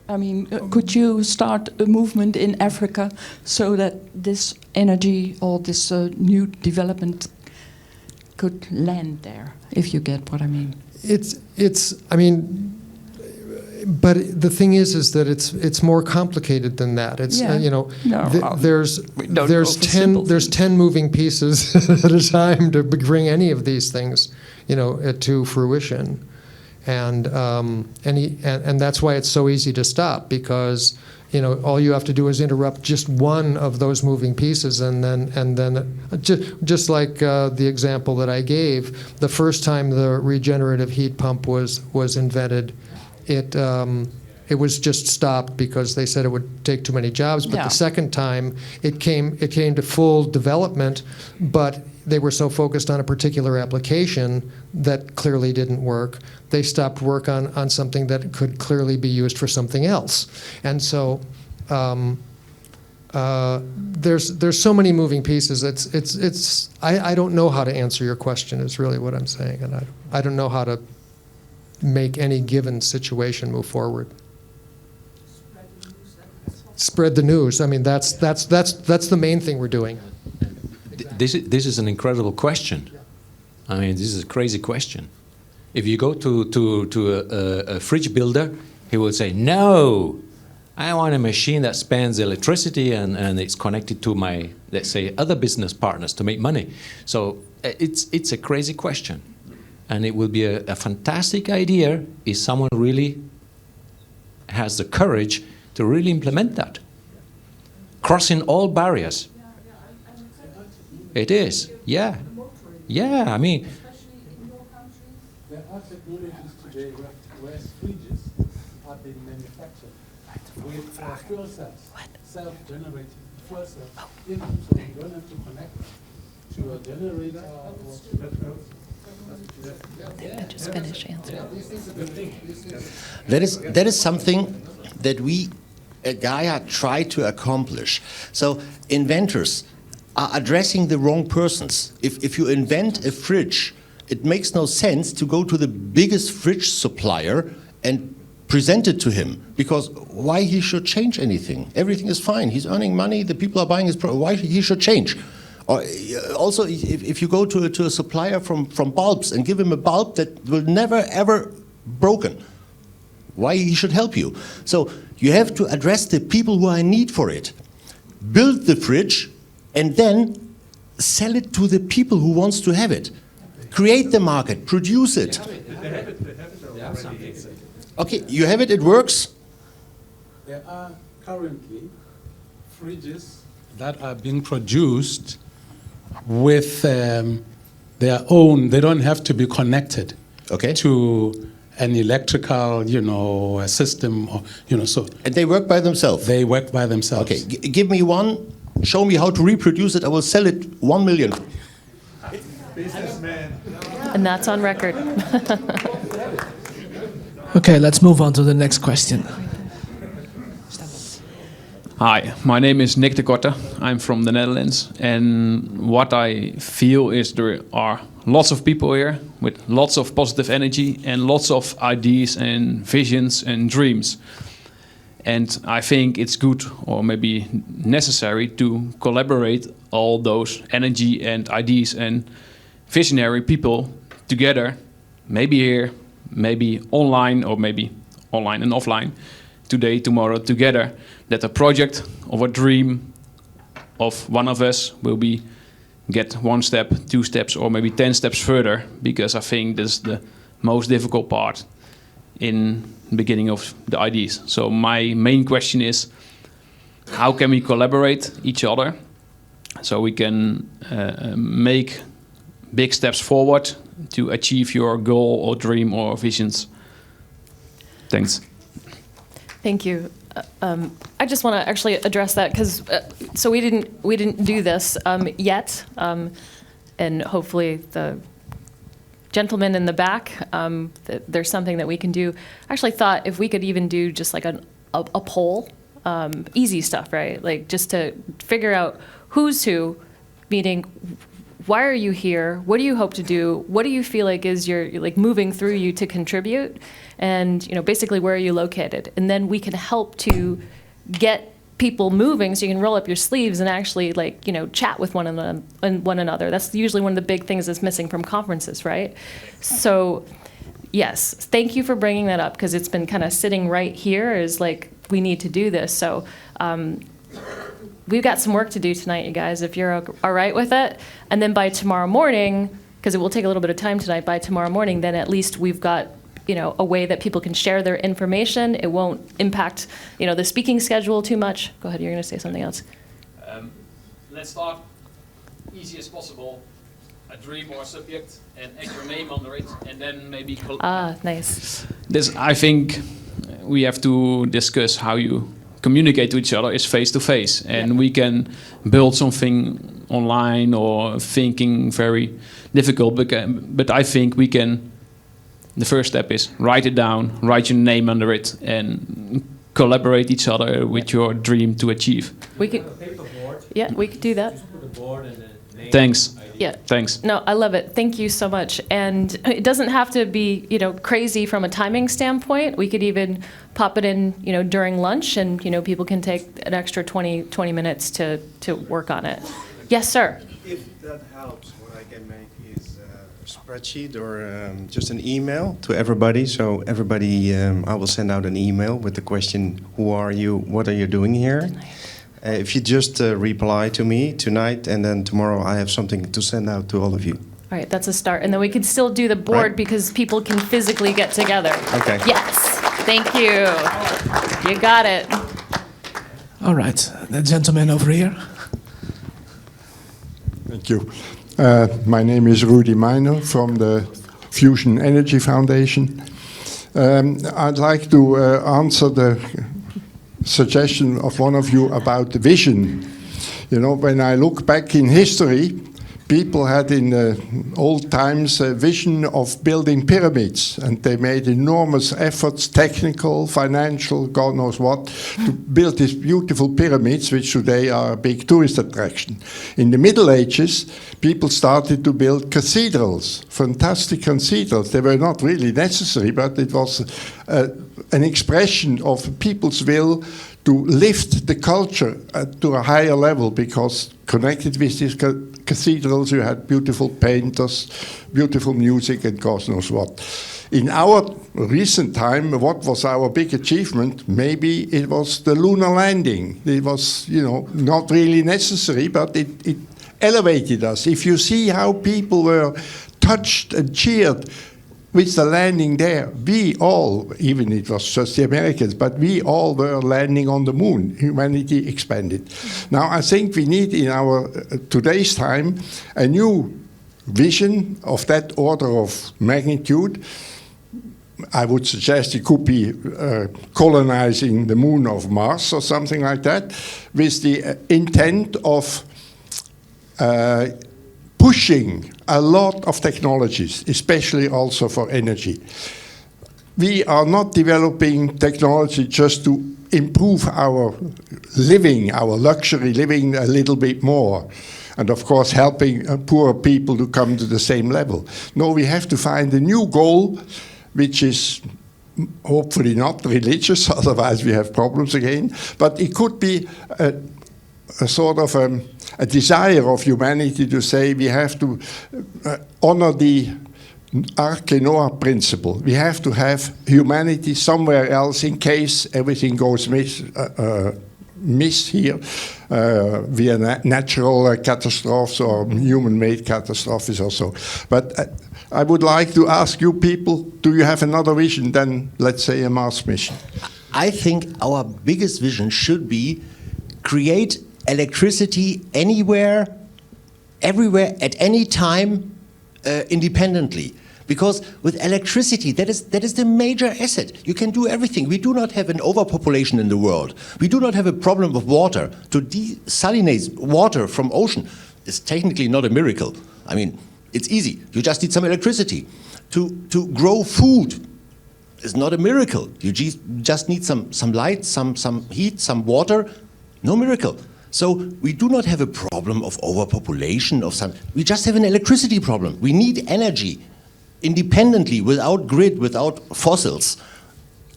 I mean, could you start a movement in Africa so that this energy or this new development could land there, if you get what I mean? But the thing is that it's more complicated than that. It's there's 10 moving pieces at a time to bring any of these things, to fruition, and that's why it's so easy to stop, because all you have to do is interrupt just one of those moving pieces, and then just like the example that I gave, the first time the regenerative heat pump was invented, it was just stopped because they said it would take too many jobs. But the second time it came to full development, but they were so focused on a particular application that clearly didn't work. They stopped work on something that could clearly be used for something else. And so there's so many moving pieces. I don't know how to answer your question, is really what I'm saying, and I don't know how to make any given situation move forward. Spread the news. I mean, that's the main thing we're doing. This is an incredible question. I mean, this is a crazy question. If you go to a fridge builder, he will say, no, I want a machine that spends electricity and it's connected to my, let's say, other business partners to make money. So it's a crazy question. And it will be a fantastic idea if someone really has the courage to really implement that. Crossing all barriers. It is, yeah. Yeah, I mean. There are technologies today where fridges are being manufactured with fuel cells, self-generated fuel cells. So you don't have to connect to a generator or Just finish answering. That is something that we at Gaia try to accomplish. So inventors are addressing the wrong persons. If you invent a fridge, it makes no sense to go to the biggest fridge supplier and present it to him, because why he should change anything? Everything is fine. He's earning money. The people are buying his product. Why he should change? Or also, if you go to a supplier from bulbs and give him a bulb that will never ever broken, why he should help you? So you have to address the people who are in need for it. Build the fridge and then sell it to the people who wants to have it. Create the market, produce it. Okay, you have it, it works? There are currently fridges that are being produced with their own, they don't have to be connected to an electrical, system, or, so. And they work by themselves? They work by themselves. Okay, give me one, show me how to reproduce it, I will sell it 1 million. businessman. And that's on record. Okay, let's move on to the next question. Hi, my name is Nick de Korte. I'm from the Netherlands, and what I feel is there are lots of people here with lots of positive energy and lots of ideas and visions and dreams. And I think it's good or maybe necessary to collaborate all those energy and ideas and visionary people together, maybe here, maybe online, or maybe online and offline, today, tomorrow, together, that a project or a dream of one of us will be get 1 step, 2 steps, or maybe 10 steps further, because I think that's the most difficult part in the beginning of the ideas. So my main question is, how can we collaborate each other so we can make big steps forward to achieve your goal or dream or visions? Thanks. Thank you. I just want to actually address that because so we didn't do this yet, and hopefully the gentleman in the back, there's something that we can do. I actually thought if we could even do just like a poll, easy stuff, right? Like just to figure out who's who, meaning why are you here? What do you hope to do? What do you feel like is your like moving through you to contribute? And basically where are you located? And then we can help to get people moving so you can roll up your sleeves and actually chat with one another. That's usually one of the big things that's missing from conferences, right? So yes, thank you for bringing that up because it's been kind of sitting right here is like we need to do this. So we've got some work to do tonight, you guys, if you're all right with it. And then by tomorrow morning, because it will take a little bit of time tonight, by tomorrow morning, then at least we've got a way that people can share their information. It won't impact the speaking schedule too much. Go ahead, you're going to say something else. Let's start easy as possible. A dream or a subject, and add your name under it, and then maybe. Nice. I think we have to discuss how you communicate to each other is face to face, and we can build something online or thinking very difficult. But I think we can. The first step is write it down, write your name under it, and collaborate each other with your dream to achieve. We could. Yeah, we could do that. Thanks. Yeah. Thanks. No, I love it. Thank you so much. And it doesn't have to be, crazy from a timing standpoint. We could even pop it in, during lunch, and people can take an extra 20 minutes to work on it. Yes, sir. If that helps, what I can make is a spreadsheet or just an email to everybody. So everybody, I will send out an email with the question, who are you, what are you doing here? If you just reply to me tonight, and then tomorrow I have something to send out to all of you. All right, that's a start. And then we could still do the board because people can physically get together. Okay. Yes, thank you. You got it. All right, the gentleman over here. Thank you. My name is Rudy Meiner from the Fusion Energy Foundation. I'd like to answer the suggestion of one of you about the vision. When I look back in history, people had in old times a vision of building pyramids, and they made enormous efforts, technical, financial, God knows what, to build these beautiful pyramids, which today are a big tourist attraction. In the Middle Ages, people started to build cathedrals, fantastic cathedrals. They were not really necessary, but it was an expression of people's will to lift the culture to a higher level, because connected with these cathedrals you had beautiful painters, beautiful music, and God knows what. In our recent time, what was our big achievement? Maybe it was the lunar landing. It was, not really necessary, but it elevated us. If you see how people were touched and cheered with the landing there, we all, even it was just the Americans, but we all were landing on the moon. Humanity expanded. Now, I think we need in our today's time a new vision of that order of magnitude. I would suggest it could be colonizing the moon of Mars or something like that, with the intent of pushing a lot of technologies, especially also for energy. We are not developing technology just to improve our living, our luxury living a little bit more, and of course helping poor people to come to the same level. No, we have to find a new goal, which is hopefully not religious, otherwise we have problems again, but it could be a sort of a desire of humanity to say we have to honor the Arche Noah principle. We have to have humanity somewhere else in case everything goes miss here via natural catastrophes or human-made catastrophes also. But I would like to ask you people, do you have another vision than, let's say, a Mars mission? I think our biggest vision should be create electricity anywhere, everywhere, at any time, independently. Because with electricity, that is the major asset. You can do everything. We do not have an overpopulation in the world. We do not have a problem of water. To desalinate water from ocean is technically not a miracle. I mean, it's easy. You just need some electricity. To grow food is not a miracle. You just need some light, some heat, some water. No miracle. So we do not have a problem of overpopulation of some. We just have an electricity problem. We need energy independently, without grid, without fossils.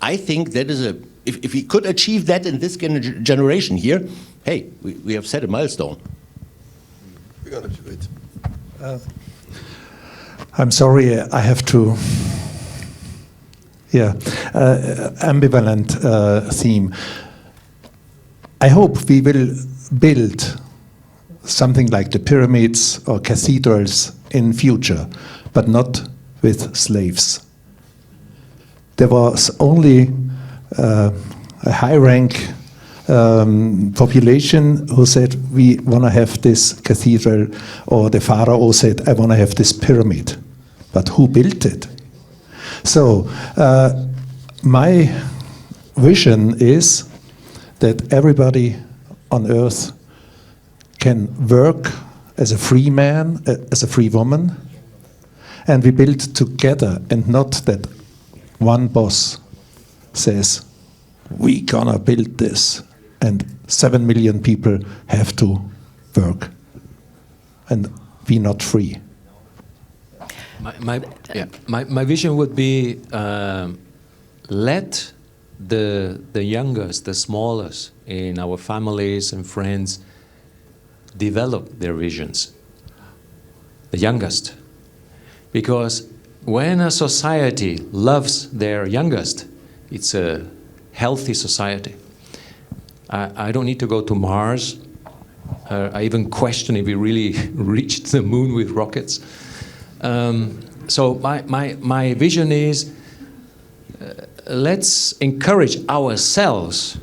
I think that is if we could achieve that in this generation here, hey, we have set a milestone. We're going to do it. I'm sorry, I have to. Yeah, ambivalent theme. I hope we will build something like the pyramids or cathedrals in future, but not with slaves. There was only a high-rank population who said, we want to have this cathedral, or the pharaoh said, I want to have this pyramid. But who built it? So my vision is that everybody on earth can work as a free man, as a free woman, and we build together, and not that one boss says, we're gonna build this, and 7 million people have to work, and we're not free. My vision would be let the youngest, the smallest in our families and friends develop their visions. The youngest. Because when a society loves their youngest, it's a healthy society. I don't need to go to Mars. I even question if we really reached the moon with rockets. So my vision is let's encourage ourselves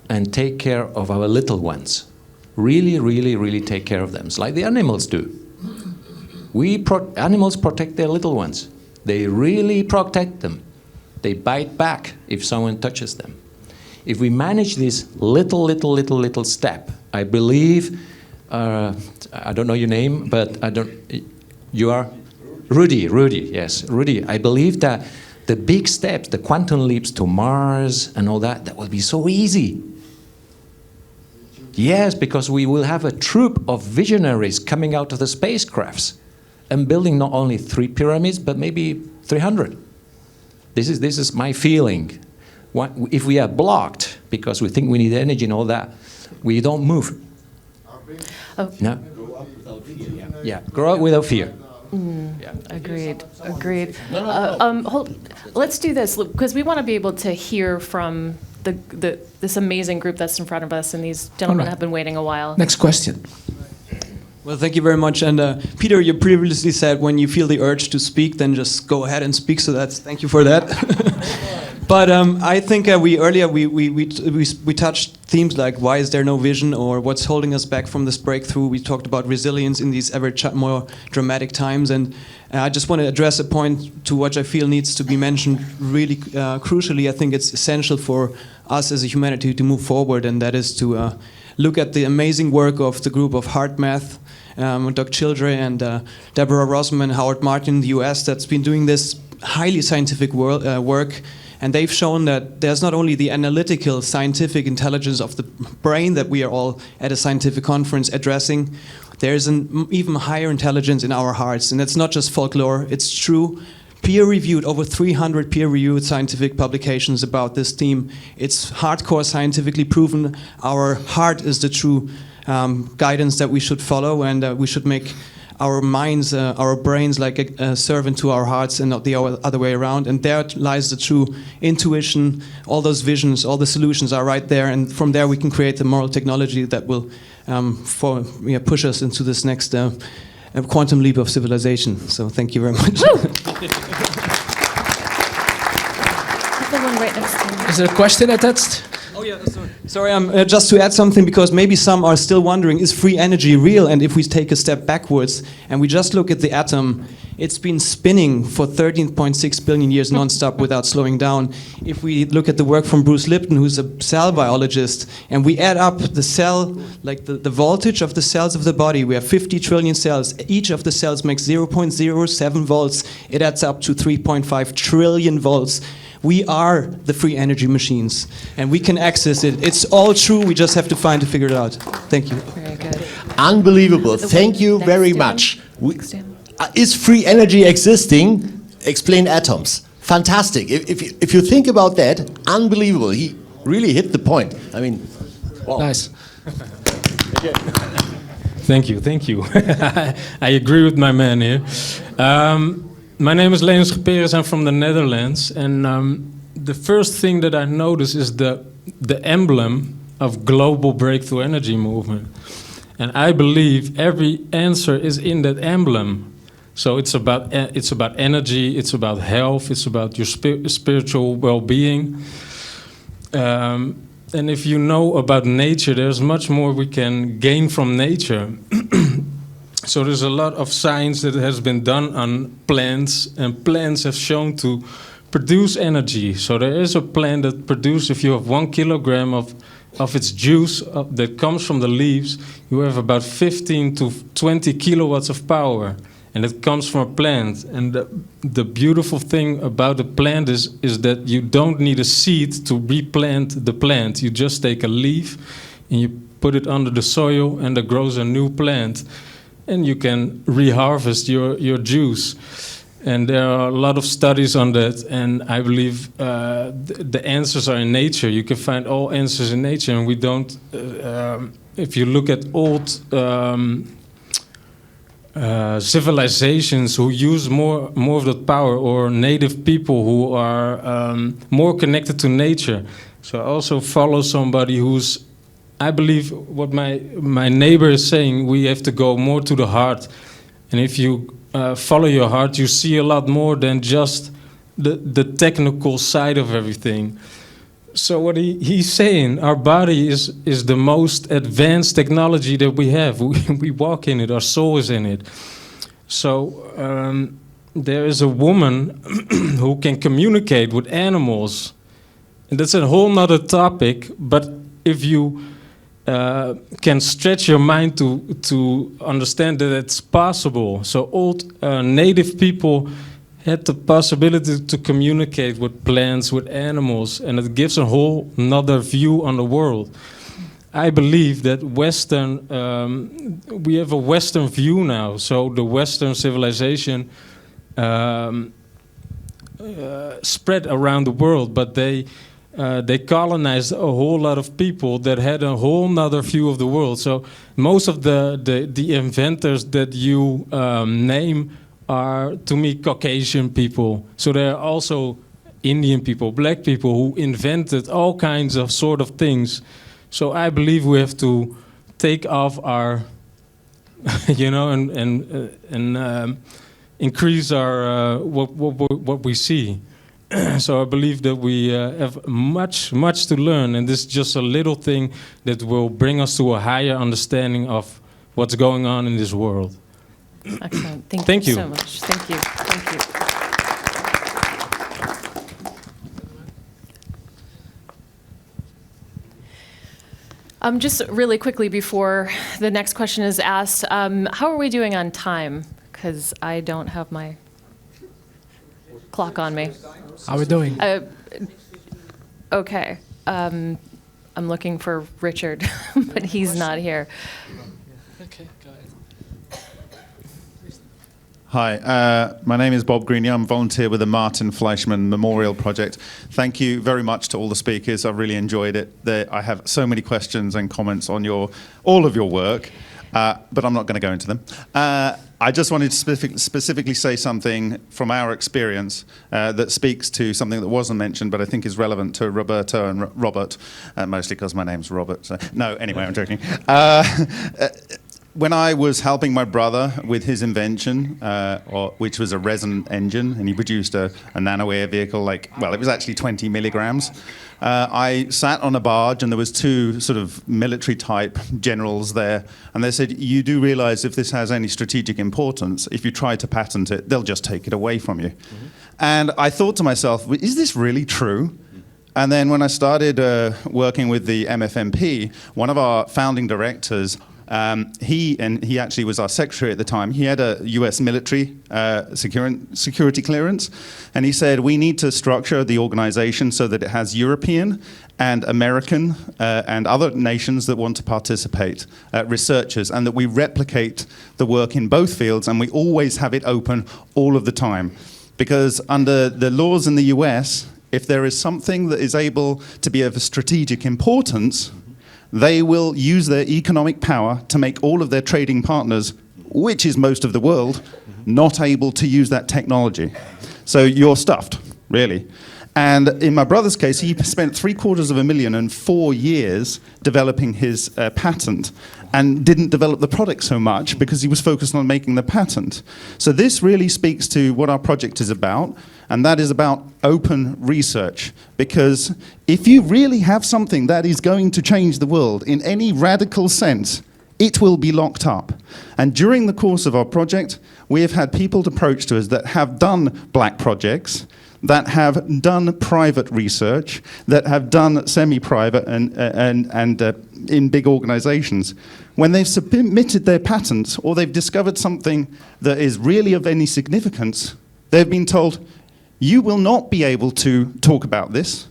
and take care of our little ones. Really, really, really take care of them. It's like the animals do. Animals protect their little ones. They really protect them. They bite back if someone touches them. If we manage this little step, I believe, I don't know your name, but you are? Rudy, yes, Rudy. I believe that the big steps, the quantum leaps to Mars and all that will be so easy. Yes, because we will have a troop of visionaries coming out of the spacecrafts and building not only 3 pyramids, but maybe 300. This is my feeling. If we are blocked because we think we need energy and all that, we don't move. Oh. No. Grow up without fear. Yeah, grow up without fear. Yeah. Agreed. Let's do this, because we want to be able to hear from this amazing group that's in front of us, and these gentlemen have been waiting a while. Next question. Well, thank you very much. And Peter, you previously said when you feel the urge to speak, then just go ahead and speak. So thank you for that. But I think we touched themes like why is there no vision, or what's holding us back from this breakthrough. We talked about resilience in these ever more dramatic times, and I just want to address a point to which I feel needs to be mentioned really crucially. I think it's essential for us as a humanity to move forward, and that is to look at the amazing work of the group of Heart Math, Doug Childre and Deborah Rosman, Howard Martin in the US, that's been doing this highly scientific work. And they've shown that there's not only the analytical scientific intelligence of the brain that we are all at a scientific conference addressing, there's an even higher intelligence in our hearts. And it's not just folklore, it's true. Peer-reviewed, over 300 peer-reviewed scientific publications about this theme. It's hardcore scientifically proven. Our heart is the true guidance that we should follow, and we should make our minds, our brains like a servant to our hearts and not the other way around. And there lies the true intuition. All those visions, all the solutions are right there. And from there we can create the moral technology that will push us into this next quantum leap of civilization. So thank you very much. The one right next to me. Is there a question attached? Oh yeah, sorry. Just to add something, because maybe some are still wondering: is free energy real? And if we take a step backwards and we just look at the atom, it's been spinning for 13.6 billion years non-stop without slowing down. If we look at the work from Bruce Lipton, who's a cell biologist, and we add up the cell, like the voltage of the cells of the body, we have 50 trillion cells. Each of the cells makes 0.07 volts. It adds up to 3.5 trillion volts. We are the free energy machines, and we can access it. It's all true. We just have to figure it out. Thank you. Very good. Unbelievable. Thank you very much. Is free energy existing? Explain atoms. Fantastic. If you think about that, unbelievable. He really hit the point. I mean, wow. Nice. Thank you. I agree with my man here. My name is Lewan Schauberger. I'm from the Netherlands, and the first thing that I notice is the emblem of global breakthrough energy movement, and I believe every answer is in that emblem. So it's about energy, it's about health, it's about your spiritual well-being. And if you know about nature, there's much more we can gain from nature. So there's a lot of science that has been done on plants, and plants have shown to produce energy. So there is a plant that produces, if you have 1 kilogram of its juice that comes from the leaves, you have about 15 to 20 kilowatts of power. And it comes from a plant. And the beautiful thing about a plant is that you don't need a seed to replant the plant. You just take a leaf and you put it under the soil, and there grows a new plant. And you can reharvest your juice. And there are a lot of studies on that, and I believe the answers are in nature. You can find all answers in nature, and we don't. If you look at old civilizations who use more of that power, or native people who are more connected to nature. So I also follow somebody who's, I believe what my neighbor is saying, we have to go more to the heart. And if you follow your heart, you see a lot more than just the technical side of everything. So what he's saying, our body is the most advanced technology that we have. We walk in it, our soul is in it. So there is a woman who can communicate with animals. And that's a whole nother topic, but if you can stretch your mind to understand that it's possible. So old native people had the possibility to communicate with plants, with animals, and it gives a whole nother view on the world. I believe that we have a Western view now. So the Western civilization spread around the world, but they colonized a whole lot of people that had a whole nother view of the world. So most of the inventors that you name are, to me, Caucasian people. So there are also Indian people, black people who invented all kinds of sort of things. So I believe we have to take off our, and increase our what we see. So I believe that we have much to learn, and this is just a little thing that will bring us to a higher understanding of what's going on in this world. Excellent. Thank you so much. Thank you. Just really quickly before the next question is asked, how are we doing on time? Because I don't have my clock on me. How are we doing? Okay. I'm looking for Richard, but he's not here. Okay, go ahead. Hi, my name is Bob Greeny. I'm a volunteer with the Martin Fleischmann Memorial Project. Thank you very much to all the speakers. I've really enjoyed it. I have so many questions and comments on all of your work, but I'm not going to go into them. I just wanted to specifically say something from our experience that speaks to something that wasn't mentioned, but I think is relevant to Roberto and Robert, mostly because my name's Robert. So. No, anyway, I'm joking. when I was helping my brother with his invention, which was a resin engine, and he produced a nano air vehicle, it was actually 20 milligrams. I sat on a barge, and there was two sort of military-type generals there, and they said, "You do realize if this has any strategic importance, if you try to patent it, they'll just take it away from you." Mm-hmm. And I thought to myself, is this really true? And then when I started working with the MFMP, one of our founding directors, he actually was our secretary at the time. He had a US military security clearance, and he said, we need to structure the organization so that it has European and American and other nations that want to participate, researchers, and that we replicate the work in both fields, and we always have it open all of the time. Because under the laws in the US, if there is something that is able to be of a strategic importance, they will use their economic power to make all of their trading partners, which is most of the world, not able to use that technology. So you're stuffed, really. And in my brother's case, he spent $750,000 and 4 years developing his patent, and didn't develop the product so much because he was focused on making the patent. So this really speaks to what our project is about, and that is about open research. Because if you really have something that is going to change the world in any radical sense, it will be locked up. And during the course of our project, we have had people approach to us that have done black projects, that have done private research, that have done semi-private and in big organizations. When they've submitted their patents or they've discovered something that is really of any significance, they've been told, you will not be able to talk about this.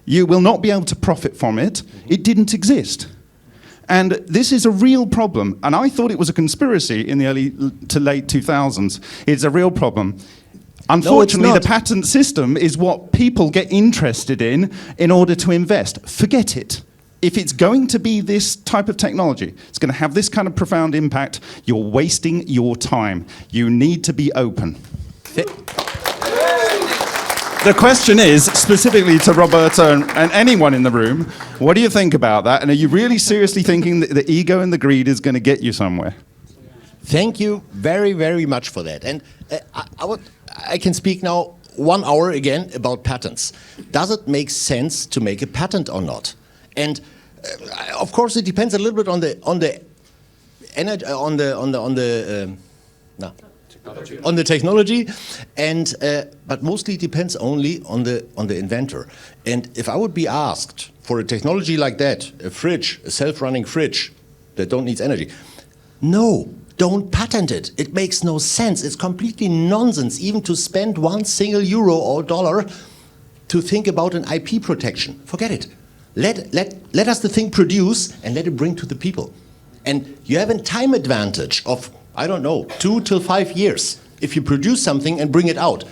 You will not be able to profit from it. It didn't exist. And this is a real problem. And I thought it was a conspiracy in the early to late 2000s. It's a real problem. Unfortunately, the patent system is what people get interested in order to invest. Forget it. If it's going to be this type of technology, it's going to have this kind of profound impact, you're wasting your time. You need to be open. The question is, specifically to Roberto and anyone in the room, what do you think about that? And are you really seriously thinking that the ego and the greed is going to get you somewhere? Thank you very, very much for that. And I can speak now 1 hour again about patents. Does it make sense to make a patent or not? And of course, it depends a little bit on the technology, and but mostly it depends only on the inventor. And if I would be asked for a technology like that, a fridge, a self-running fridge that don't need energy, no. Don't patent it. It makes no sense. It's completely nonsense even to spend €1 single or dollar to think about an IP protection. Forget it. Let us the thing produce and let it bring to the people. And you have a time advantage of, I don't know, 2 till 5 years if you produce something and bring it out.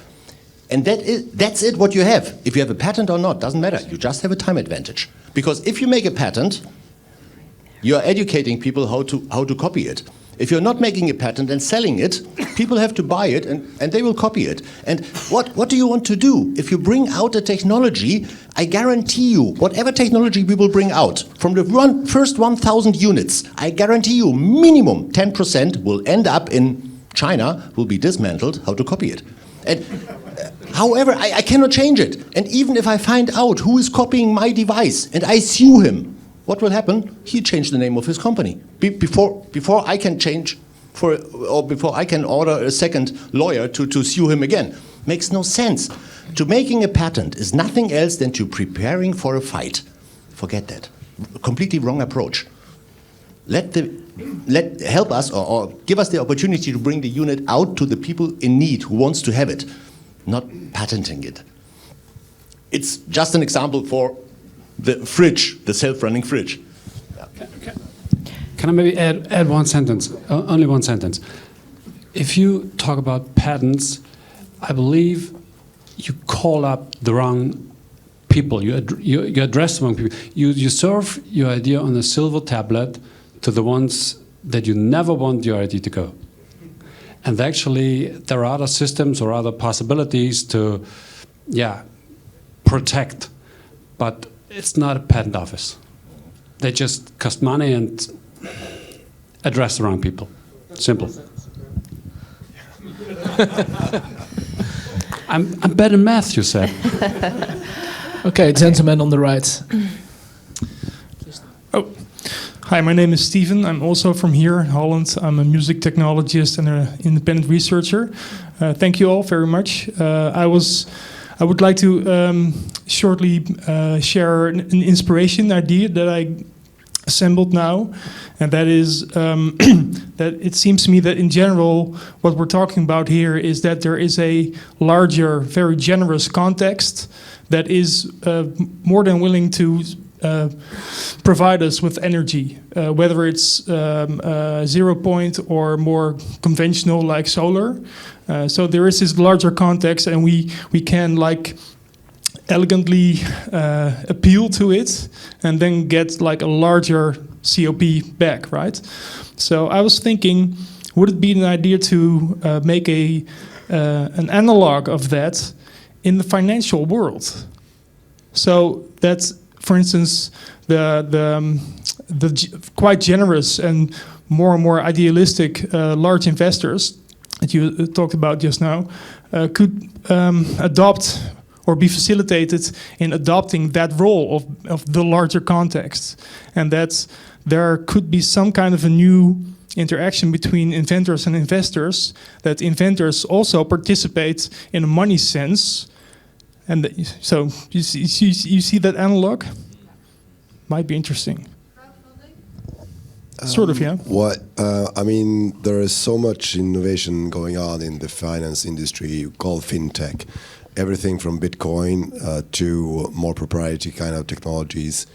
And that's it what you have. If you have a patent or not, doesn't matter. You just have a time advantage. Because if you make a patent, you are educating people how to copy it. If you're not making a patent and selling it, people have to buy it and they will copy it. And what do you want to do? If you bring out a technology, I guarantee you, whatever technology we will bring out, from the first 1,000 units, I guarantee you minimum 10% will end up in China, will be dismantled, how to copy it. And however, I cannot change it. And even if I find out who is copying my device and I sue him, what will happen? He changed the name of his company. Before I can change, before I can order a second lawyer to sue him again. Makes no sense. To making a patent is nothing else than to preparing for a fight. Forget that. Completely wrong approach. Help us or give us the opportunity to bring the unit out to the people in need who wants to have it, not patenting it. It's just an example for the fridge, the self-running fridge. Can I maybe add one sentence, only one sentence? If you talk about patents, I believe you call up the wrong people. You address the wrong people. You serve your idea on a silver tablet to the ones that you never want your idea to go. And actually, there are other systems or other possibilities to, protect, but it's not a patent office. They just cost money, and address the wrong people. Simple. I'm bad in math, you said. Okay, gentleman on the right. Oh, hi, my name is Steven. I'm also from here in Holland. I'm a music technologist and an independent researcher. Thank you all very much. I would like to shortly share an inspiration idea that I assembled now, and that is that it seems to me that in general what we're talking about here is that there is a larger, very generous context that is more than willing to provide us with energy, whether it's 0 point or more conventional like solar. So there is this larger context, and we can like elegantly appeal to it and then get like a larger COP back, right? So I was thinking, would it be an idea to make an analog of that in the financial world? So that's, for instance, the quite generous and more idealistic large investors that you talked about just now could adopt or be facilitated in adopting that role of the larger context, and that there could be some kind of a new interaction between inventors and investors, that inventors also participate in a money sense. And so you see that analog? Might be interesting. Sort of, yeah. I mean, there is so much innovation going on in the finance industry called fintech. Everything from Bitcoin to more proprietary kind of technologies.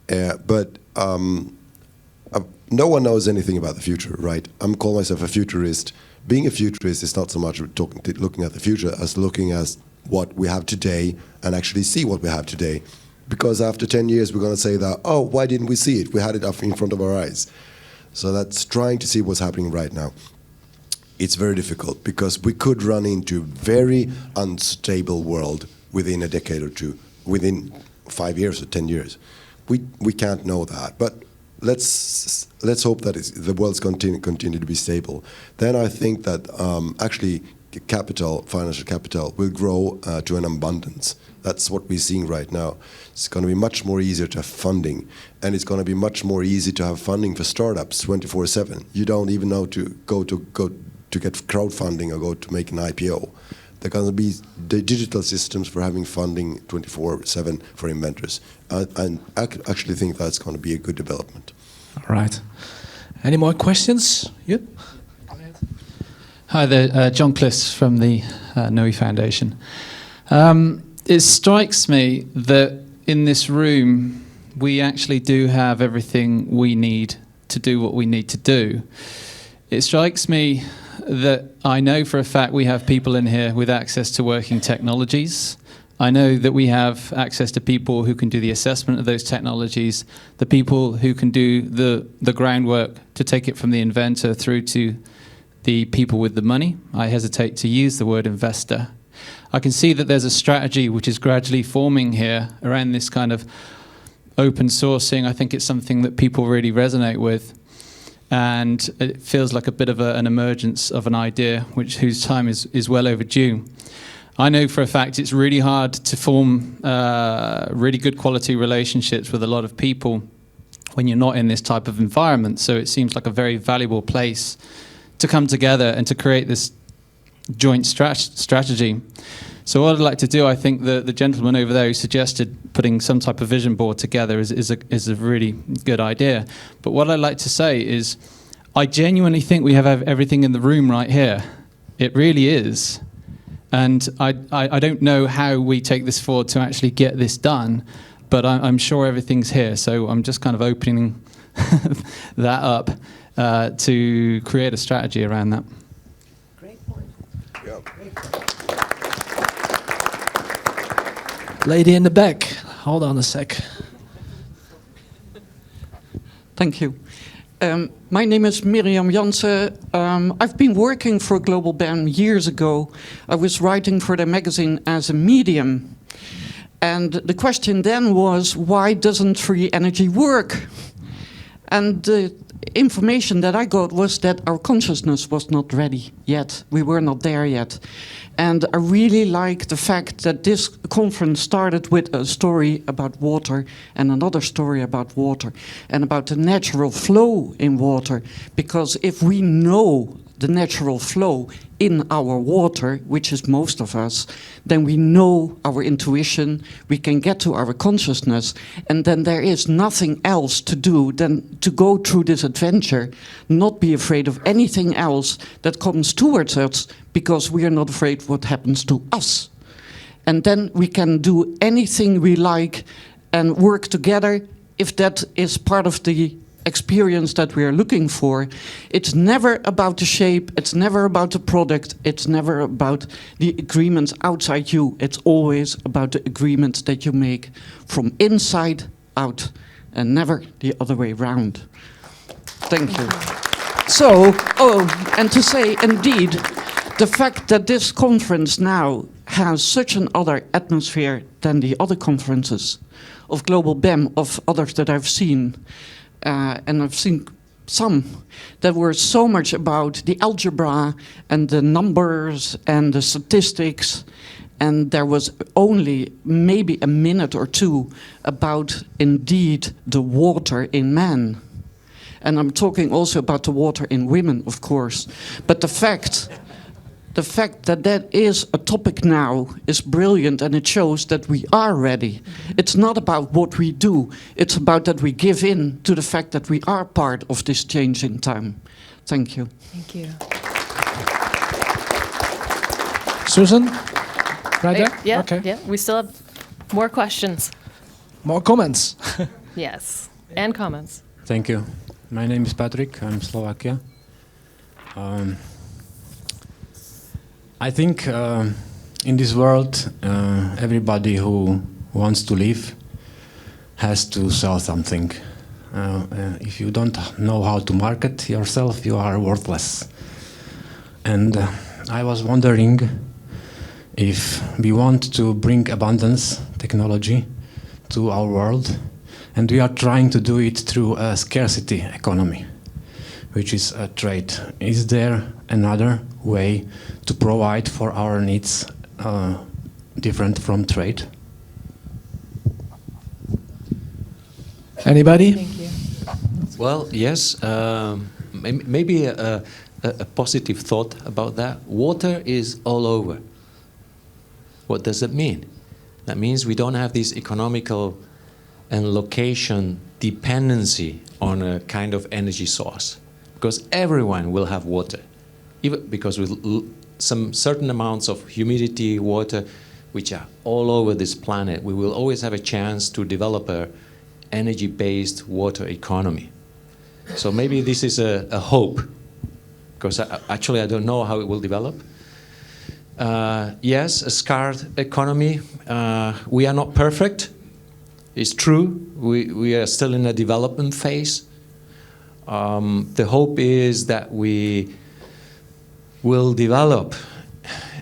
But no one knows anything about the future, right? I'm calling myself a futurist. Being a futurist is not so much looking at the future as looking at what we have today and actually see what we have today. Because after 10 years, we're going to say that, oh, why didn't we see it? We had it up in front of our eyes. So that's trying to see what's happening right now. It's very difficult because we could run into a very unstable world within a decade or two, within 5 years or 10 years. We can't know that, but let's hope that the world's continue to be stable. Then I think that actually financial capital will grow to an abundance. That's what we're seeing right now. It's going to be much more easier to have funding, and it's going to be much more easy to have funding for startups 24/7. You don't even know to go to get crowdfunding or go to make an IPO. There are going to be the digital systems for having funding 24/7 for inventors. And I actually think that's going to be a good development. All right. Any more questions? Yep. Hi there, John Cliss from the NOE Foundation. It strikes me that in this room we actually do have everything we need to do what we need to do. It strikes me that I know for a fact we have people in here with access to working technologies. I know that we have access to people who can do the assessment of those technologies, the people who can do the groundwork to take it from the inventor through to the people with the money. I hesitate to use the word investor. I can see that there's a strategy which is gradually forming here around this kind of open sourcing. I think it's something that people really resonate with. And it feels like a bit of an emergence of an idea whose time is well overdue. I know for a fact it's really hard to form really good quality relationships with a lot of people when you're not in this type of environment. So it seems like a very valuable place to come together and to create this joint strategy. So what I'd like to do, I think the gentleman over there who suggested putting some type of vision board together is a really good idea. But what I'd like to say is I genuinely think we have everything in the room right here. It really is. And I don't know how we take this forward to actually get this done, but I'm sure everything's here. So I'm just kind of opening that up to create a strategy around that. Lady in the back, hold on a sec. Thank you. My name is Miriam Jansen. I've been working for GlobalBEM years ago. I was writing for the magazine as a medium. And the question then was, why doesn't free energy work? And the information that I got was that our consciousness was not ready yet. We were not there yet. And I really like the fact that this conference started with a story about water and another story about water and about the natural flow in water. Because if we know the natural flow in our water, which is most of us, then we know our intuition, we can get to our consciousness, and then there is nothing else to do than to go through this adventure, not be afraid of anything else that comes towards us, because we are not afraid what happens to us. And then we can do anything we like and work together if that is part of the experience that we are looking for. It's never about the shape, it's never about the product, it's never about the agreements outside you. It's always about the agreements that you make from inside out and never the other way round. Thank you. So, and to say, indeed, the fact that this conference now has such an other atmosphere than the other conferences of GlobalBEM, of others that I've seen, and I've seen some that were so much about the algebra and the numbers and the statistics, and there was only maybe a minute or two about indeed the water in man. And I'm talking also about the water in women, of course. But the fact that that is a topic now is brilliant, and it shows that we are ready. It's not about what we do, it's about that we give in to the fact that we are part of this changing time. Thank you. Thank you. Susan? Right there? Yeah, Okay. yeah. We still have more questions. More comments. Yes, and comments. Thank you. My name is Patrick. I'm Slovakia. I think in this world, everybody who wants to live has to sell something. If you don't know how to market yourself, you are worthless. And I was wondering if we want to bring abundance technology to our world, and we are trying to do it through a scarcity economy, which is a trade. Is there another way to provide for our needs different from trade? Anybody? Thank you. Well, yes. Maybe a positive thought about that. Water is all over. What does that mean? That means we don't have this economical and location dependency on a kind of energy source, because everyone will have water, even because with some certain amounts of humidity, water, which are all over this planet, we will always have a chance to develop a energy-based water economy. So maybe this is a hope, because actually I don't know how it will develop. Yes, a scarce economy. We are not perfect. It's true. We are still in a development phase. The hope is that we will develop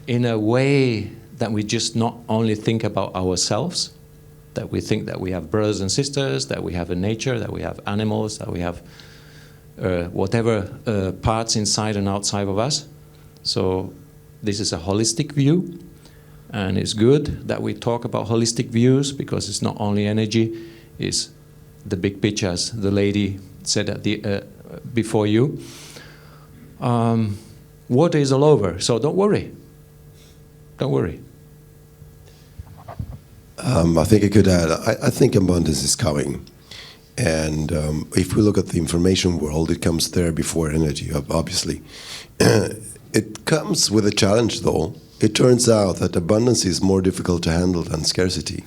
in a way that we just not only think about ourselves, that we think that we have brothers and sisters, that we have a nature, that we have animals, that we have whatever parts inside and outside of us. So this is a holistic view, and it's good that we talk about holistic views, because it's not only energy, it's the big picture, as the lady said at the, before you. Water is all over, so don't worry. Don't worry. I think I could add, I think abundance is coming. And if we look at the information world, it comes there before energy, obviously. It comes with a challenge, though. It turns out that abundance is more difficult to handle than scarcity.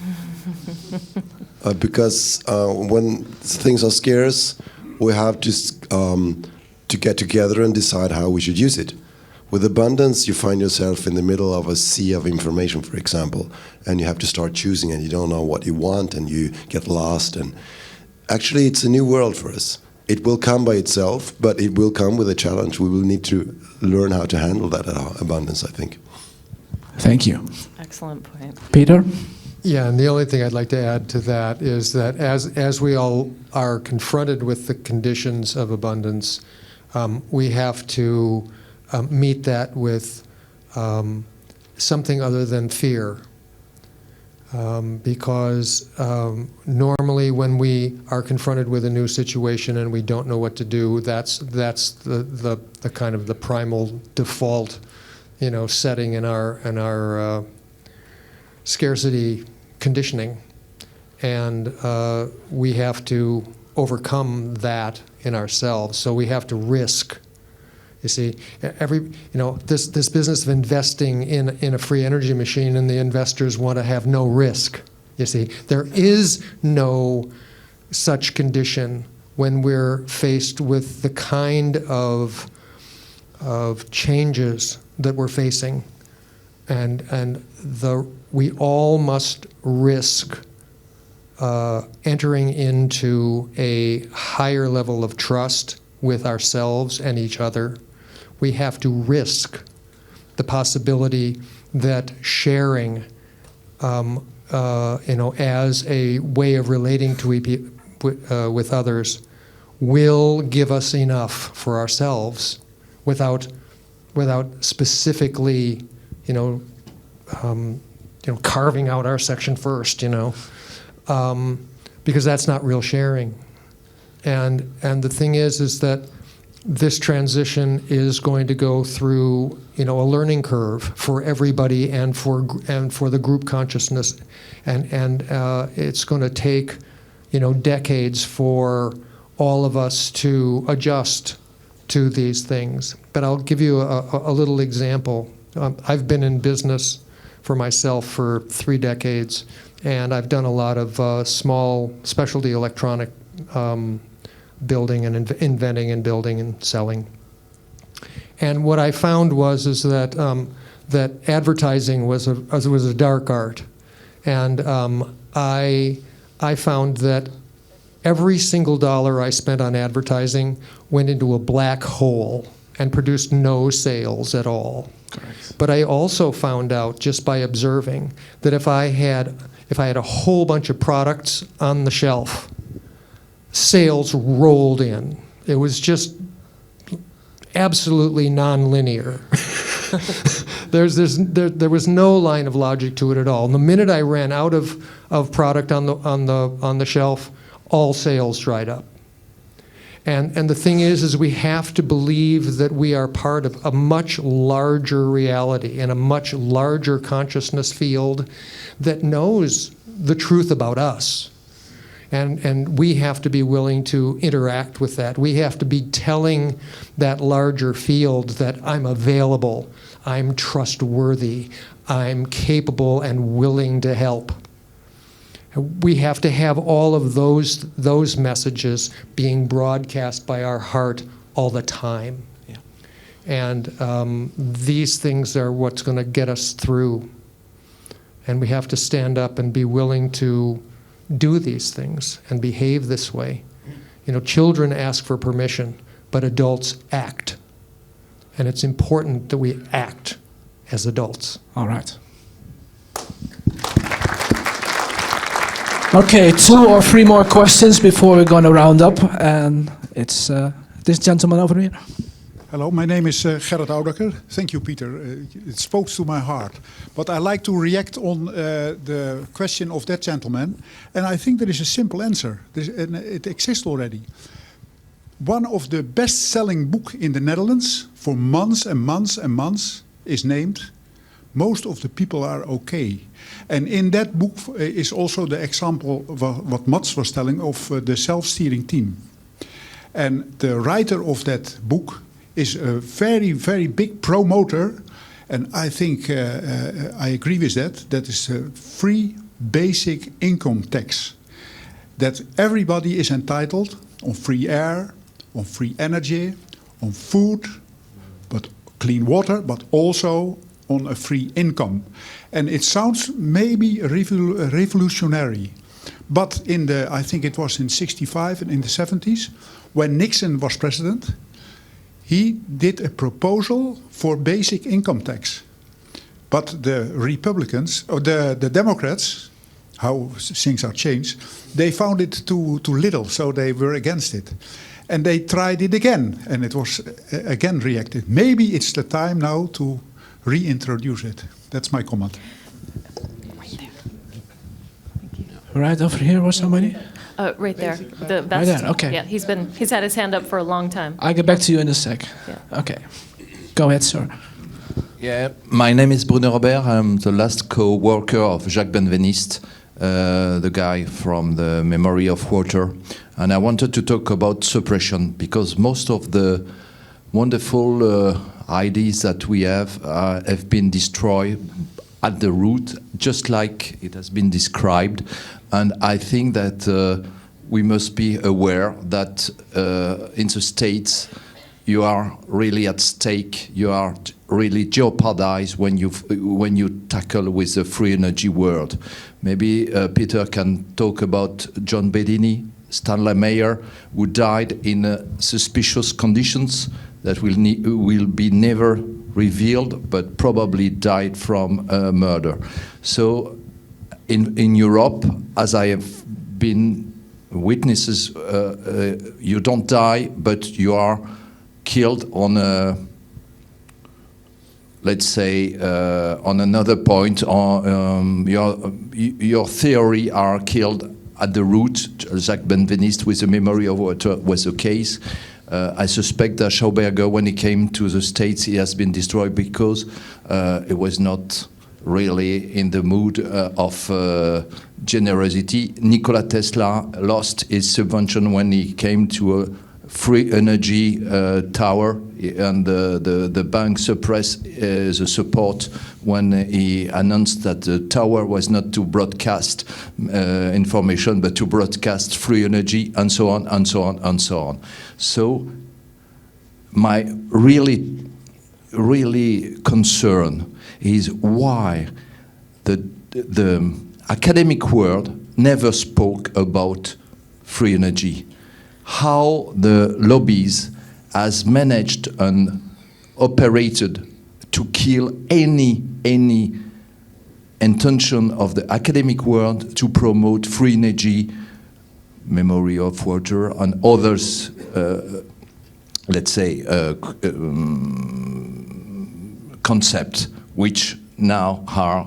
Because when things are scarce, we have to get together and decide how we should use it. With abundance, you find yourself in the middle of a sea of information, for example, and you have to start choosing, and you don't know what you want, and you get lost. And actually, it's a new world for us. It will come by itself, but it will come with a challenge. We will need to learn how to handle that abundance, I think. Thank you. Excellent point. Peter? Yeah, and the only thing I'd like to add to that is that as we all are confronted with the conditions of abundance, we have to meet that with something other than fear. Because normally when we are confronted with a new situation and we don't know what to do, that's the kind of the primal default, setting in our scarcity conditioning, and we have to overcome that in ourselves. So we have to risk. You see, this business of investing in a free energy machine, and the investors want to have no risk. You see, there is no such condition when we're faced with the kind of changes that we're facing, and we all must risk entering into a higher level of trust with ourselves and each other. We have to risk the possibility that sharing, as a way of relating to with others, will give us enough for ourselves, without specifically, carving out our section first, because that's not real sharing. And the thing is that this transition is going to go through, a learning curve for everybody and for the group consciousness, and it's going to take, decades for all of us to adjust to these things. But I'll give you a little example. I've been in business for myself for 3 decades, and I've done a lot of small specialty electronic building and inventing and building and selling. And what I found was that advertising was a dark art, and I found that every single dollar I spent on advertising went into a black hole and produced no sales at all. Correct. But I also found out, just by observing, that if I had a whole bunch of products on the shelf, sales rolled in. It was just absolutely non-linear. There was no line of logic to it at all. And the minute I ran out of product on the shelf, all sales dried up. And the thing is we have to believe that we are part of a much larger reality and a much larger consciousness field that knows the truth about us. And we have to be willing to interact with that. We have to be telling that larger field that I'm available, I'm trustworthy, I'm capable and willing to help. We have to have all of those messages being broadcast by our heart all the time. Yeah. And these things are what's going to get us through. And we have to stand up and be willing to do these things and behave this way. Children ask for permission, but adults act. And it's important that we act as adults. All right. Okay, 2 or 3 more questions before we're going to round up. And it's this gentleman over here. Hello, my name is Gerrit Oudaker. Thank you, Peter. It spoke to my heart. But I like to react on the question of that gentleman. And I think there is a simple answer. And it exists already. One of the best-selling books in the Netherlands for months and months and months is named Most of the People Are Okay. And in that book is also the example of what Mats was telling of the self-steering team. And the writer of that book is a very, very big promoter, and I think I agree with that. That is a free basic income tax. That everybody is entitled on free air, on free energy, on food, but clean water, but also on a free income. And it sounds maybe revolutionary, but I think it was in '65 and in the '70s, when Nixon was president, he did a proposal for basic income tax. But the Republicans, or the Democrats, how things are changed, they found it too little, so they were against it. And they tried it again, and it was again reacted. Maybe it's the time now to reintroduce it. That's my comment. Right over here was somebody? Right there, the best. Right there, okay. Yeah, he's had his hand up for a long time. I'll get back to you in a sec. Yeah. Okay. Go ahead, sir. Yeah, my name is Bruno Robert. I'm the last co-worker of Jacques Benveniste, the guy from the Memory of Reuter. And I wanted to talk about suppression, because most of the wonderful ideas that we have been destroyed at the root, just like it has been described. And I think that we must be aware that in the States, you are really at stake. You are really jeopardized when you tackle with the free energy world. Maybe Peter can talk about John Bedini, Stanley Meyer, who died in suspicious conditions that will be never revealed, but probably died from murder. So in Europe, as I have been witnesses, you don't die, but you are killed on a, let's say, on another point, your theory are killed at the root. Jacques Benveniste with the Memory of Reuter was the case. I suspect that Schauberger, when he came to the States, he has been destroyed because it was not really in the mood of generosity. Nikola Tesla lost his subvention when he came to a free energy tower, and the bank suppressed the support when he announced that the tower was not to broadcast information, but to broadcast free energy, and so on, and so on, and so on. So my really concern is why the academic world never spoke about free energy. How the lobbies has managed and operated to kill any intention of the academic world to promote free energy, Memory of Reuter, and others, let's say, concepts which now are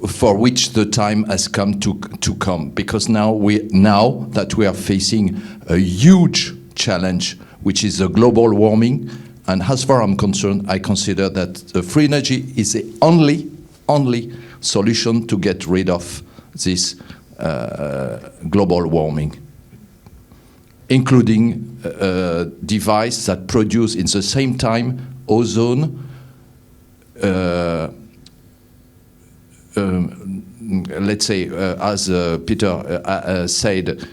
for which the time has come to come, because now that we are facing a huge challenge, which is the global warming, and as far as I'm concerned, I consider that the free energy is the only solution to get rid of this global warming, including a device that produce in the same time ozone, let's say, as Peter said,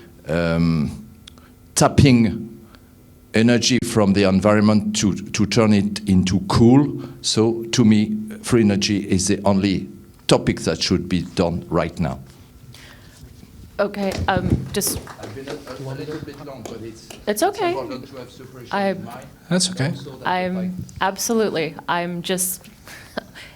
tapping energy from the environment to turn it into cool. So to me, free energy is the only topic that should be done right now. Okay, just... I've been a little bit long, but it's okay. important to have suppression in mind. That's okay. Absolutely. I'm just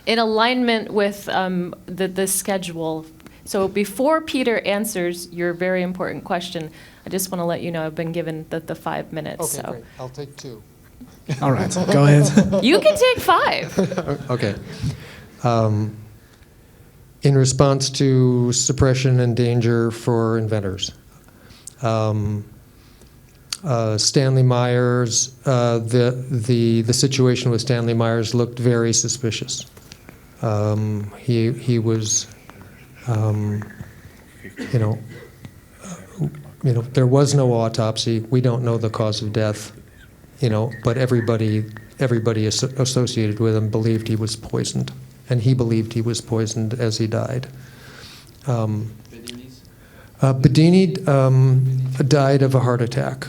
in alignment with the schedule. So before Peter answers your very important question, I just want to let you know I've been given the 5 minutes. Okay, so. great. I'll take 2. All right, go ahead. You can take 5. Okay. In response to suppression and danger for inventors. Stanley Myers, the situation with Stanley Myers looked very suspicious. He was, there was no autopsy. We don't know the cause of death, but everybody associated with him believed he was poisoned, and he believed he was poisoned as he died. Bedini died of a heart attack.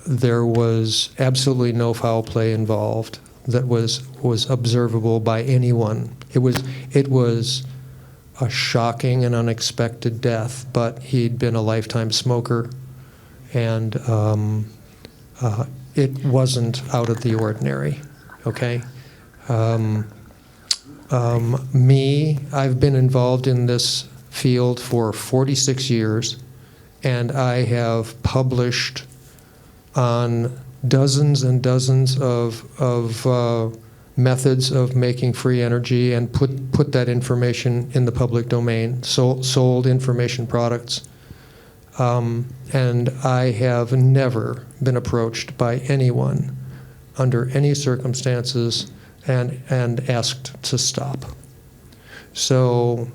There was absolutely no foul play involved that was observable by anyone. It was a shocking and unexpected death, but he'd been a lifetime smoker, and it wasn't out of the ordinary. Okay. I've been involved in this field for 46 years, and I have published on dozens and dozens of methods of making free energy and put that information in the public domain, sold information products. And I have never been approached by anyone under any circumstances and asked to stop. So,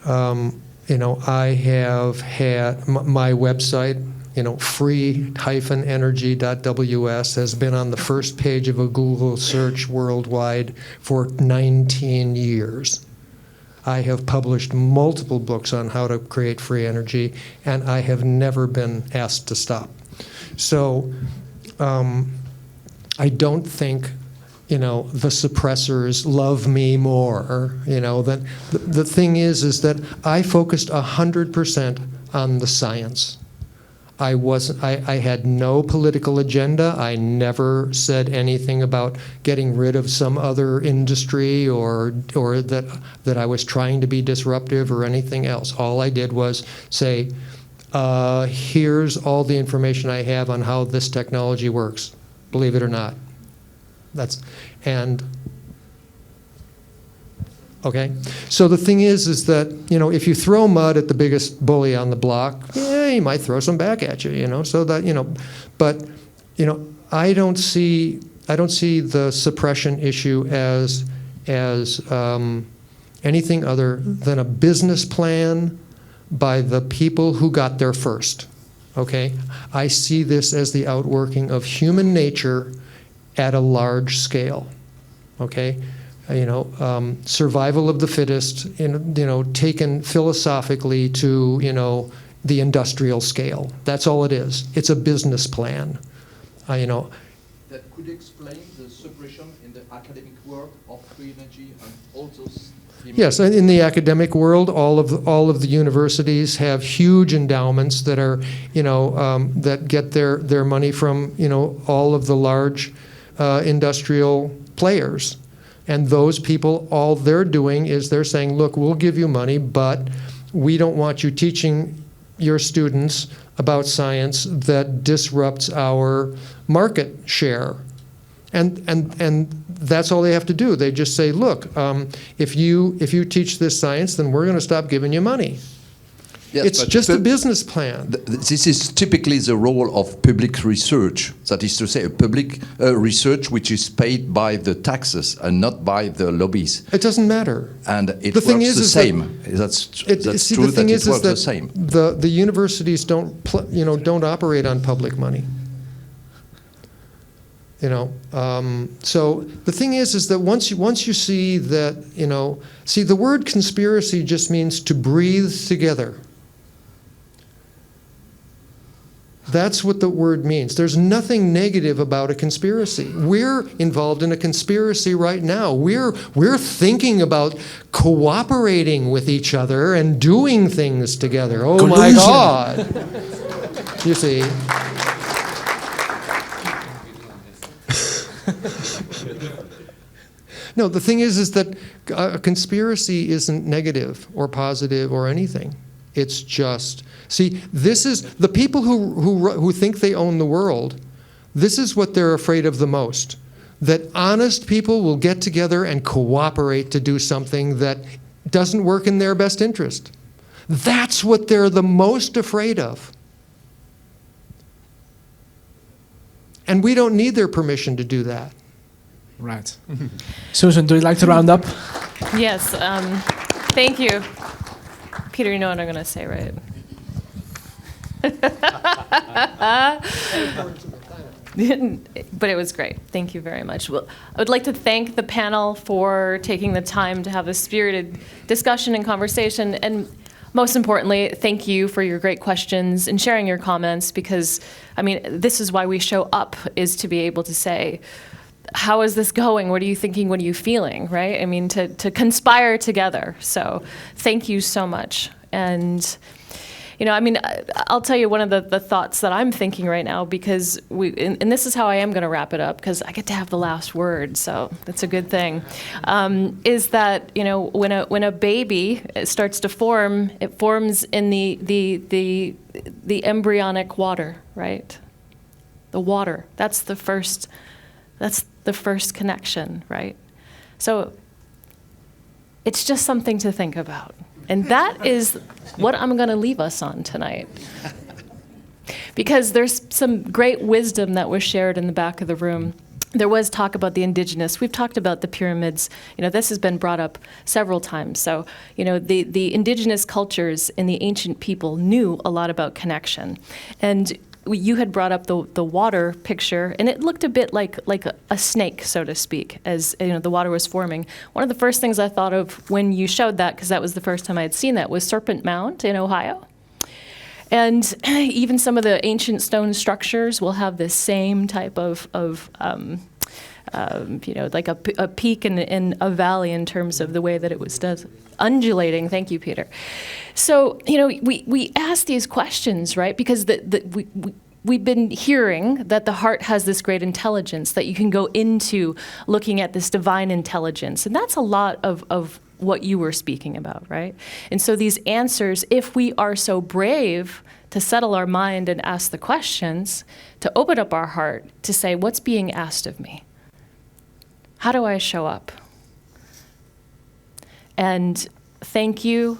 I have had my website, free-energy.ws has been on the first page of a Google search worldwide for 19 years. I have published multiple books on how to create free energy, and I have never been asked to stop. So I don't think, the suppressors love me more. That the thing is that I focused 100% on the science. I had no political agenda. I never said anything about getting rid of some other industry or that I was trying to be disruptive or anything else. All I did was say, here's all the information I have on how this technology works, believe it or not. Okay, so the thing is that, if you throw mud at the biggest bully on the block, yeah, he might throw some back at you, so that, but, I don't see the suppression issue as anything other than a business plan by the people who got there first, okay? I see this as the outworking of human nature at a large scale, okay? Survival of the fittest, taken philosophically to, the industrial scale. That's all it is. It's a business plan. That could explain the suppression in the academic world of free energy and all those. Yes, and in the academic world, all of the universities have huge endowments that are, that get their money from, all of the large industrial players. And those people, all they're doing is they're saying, look, we'll give you money, but we don't want you teaching your students about science that disrupts our market share. And that's all they have to do. They just say, look, if you teach this science, then we're going to stop giving you money. Yes, it's just a business plan. This is typically the role of public research. That is to say, a public research which is paid by the taxes and not by the lobbies. It doesn't matter. And it works the same. That's true that it works the same. The universities don't operate on public money. So the thing is that once you see that, the word conspiracy just means to breathe together. That's what the word means. There's nothing negative about a conspiracy. We're involved in a conspiracy right now. We're thinking about cooperating with each other and doing things together. Oh Collusion. My God! You see. No, the thing is that a conspiracy isn't negative or positive or anything. It's just, see, this is, the people who think they own the world, this is what they're afraid of the most. That honest people will get together and cooperate to do something that doesn't work in their best interest. That's what they're the most afraid of. And we don't need their permission to do that. Right. Susan, do you like to round up? Yes. Thank you. Peter, you know what I'm going to say, right? But it was great. Thank you very much. Well, I would like to thank the panel for taking the time to have this spirited discussion and conversation. And most importantly, thank you for your great questions and sharing your comments, because, I mean, this is why we show up, is to be able to say, how is this going? What are you thinking? What are you feeling, right? I mean, to conspire together. So thank you so much. And You know, I mean, I'll tell you one of the thoughts that I'm thinking right now, because and this is how I am going to wrap it up, because I get to have the last word, so that's a good thing, is that, you know, when a baby starts to form, it forms in the embryonic water, right? The water, that's the first connection, right? So it's just something to think about. And that is what I'm going to leave us on tonight. Because there's some great wisdom that was shared in the back of the room. There was talk about the indigenous. We've talked about the pyramids. You know, this has been brought up several times. So, you know, the indigenous cultures and the ancient people knew a lot about connection. And you had brought up the water picture, and it looked a bit like a snake, so to speak, as you know, the water was forming. One of the first things I thought of when you showed that, because that was the first time I had seen that, was Serpent Mound in Ohio. And even some of the ancient stone structures will have this same type of you know, like a peak in a valley in terms of the way that it was undulating. Thank you, Peter. So, you know, we ask these questions, right? Because we've been hearing that the heart has this great intelligence, that you can go into looking at this divine intelligence. And that's a lot of what you were speaking about, right? And so these answers, if we are so brave to settle our mind and ask the questions, to open up our heart, to say, what's being asked of me? How do I show up? And thank you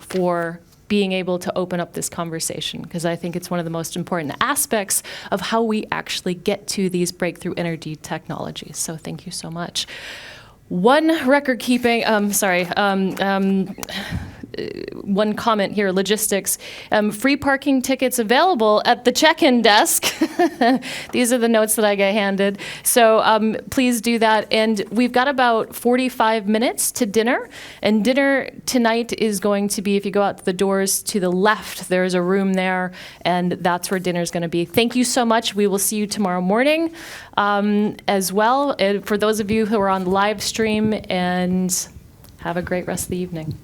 for being able to open up this conversation, because I think it's one of the most important aspects of how we actually get to these breakthrough energy technologies. So thank you so much. One record keeping, one comment here, logistics. Free parking tickets available at the check-in desk. These are the notes that I get handed. So please do that. And we've got about 45 minutes to dinner. And dinner tonight is going to be, if you go out the doors to the left, there's a room there, and that's where dinner's going to be. Thank you so much. We will see you tomorrow morning as well. And for those of you who are on the live stream, and have a great rest of the evening.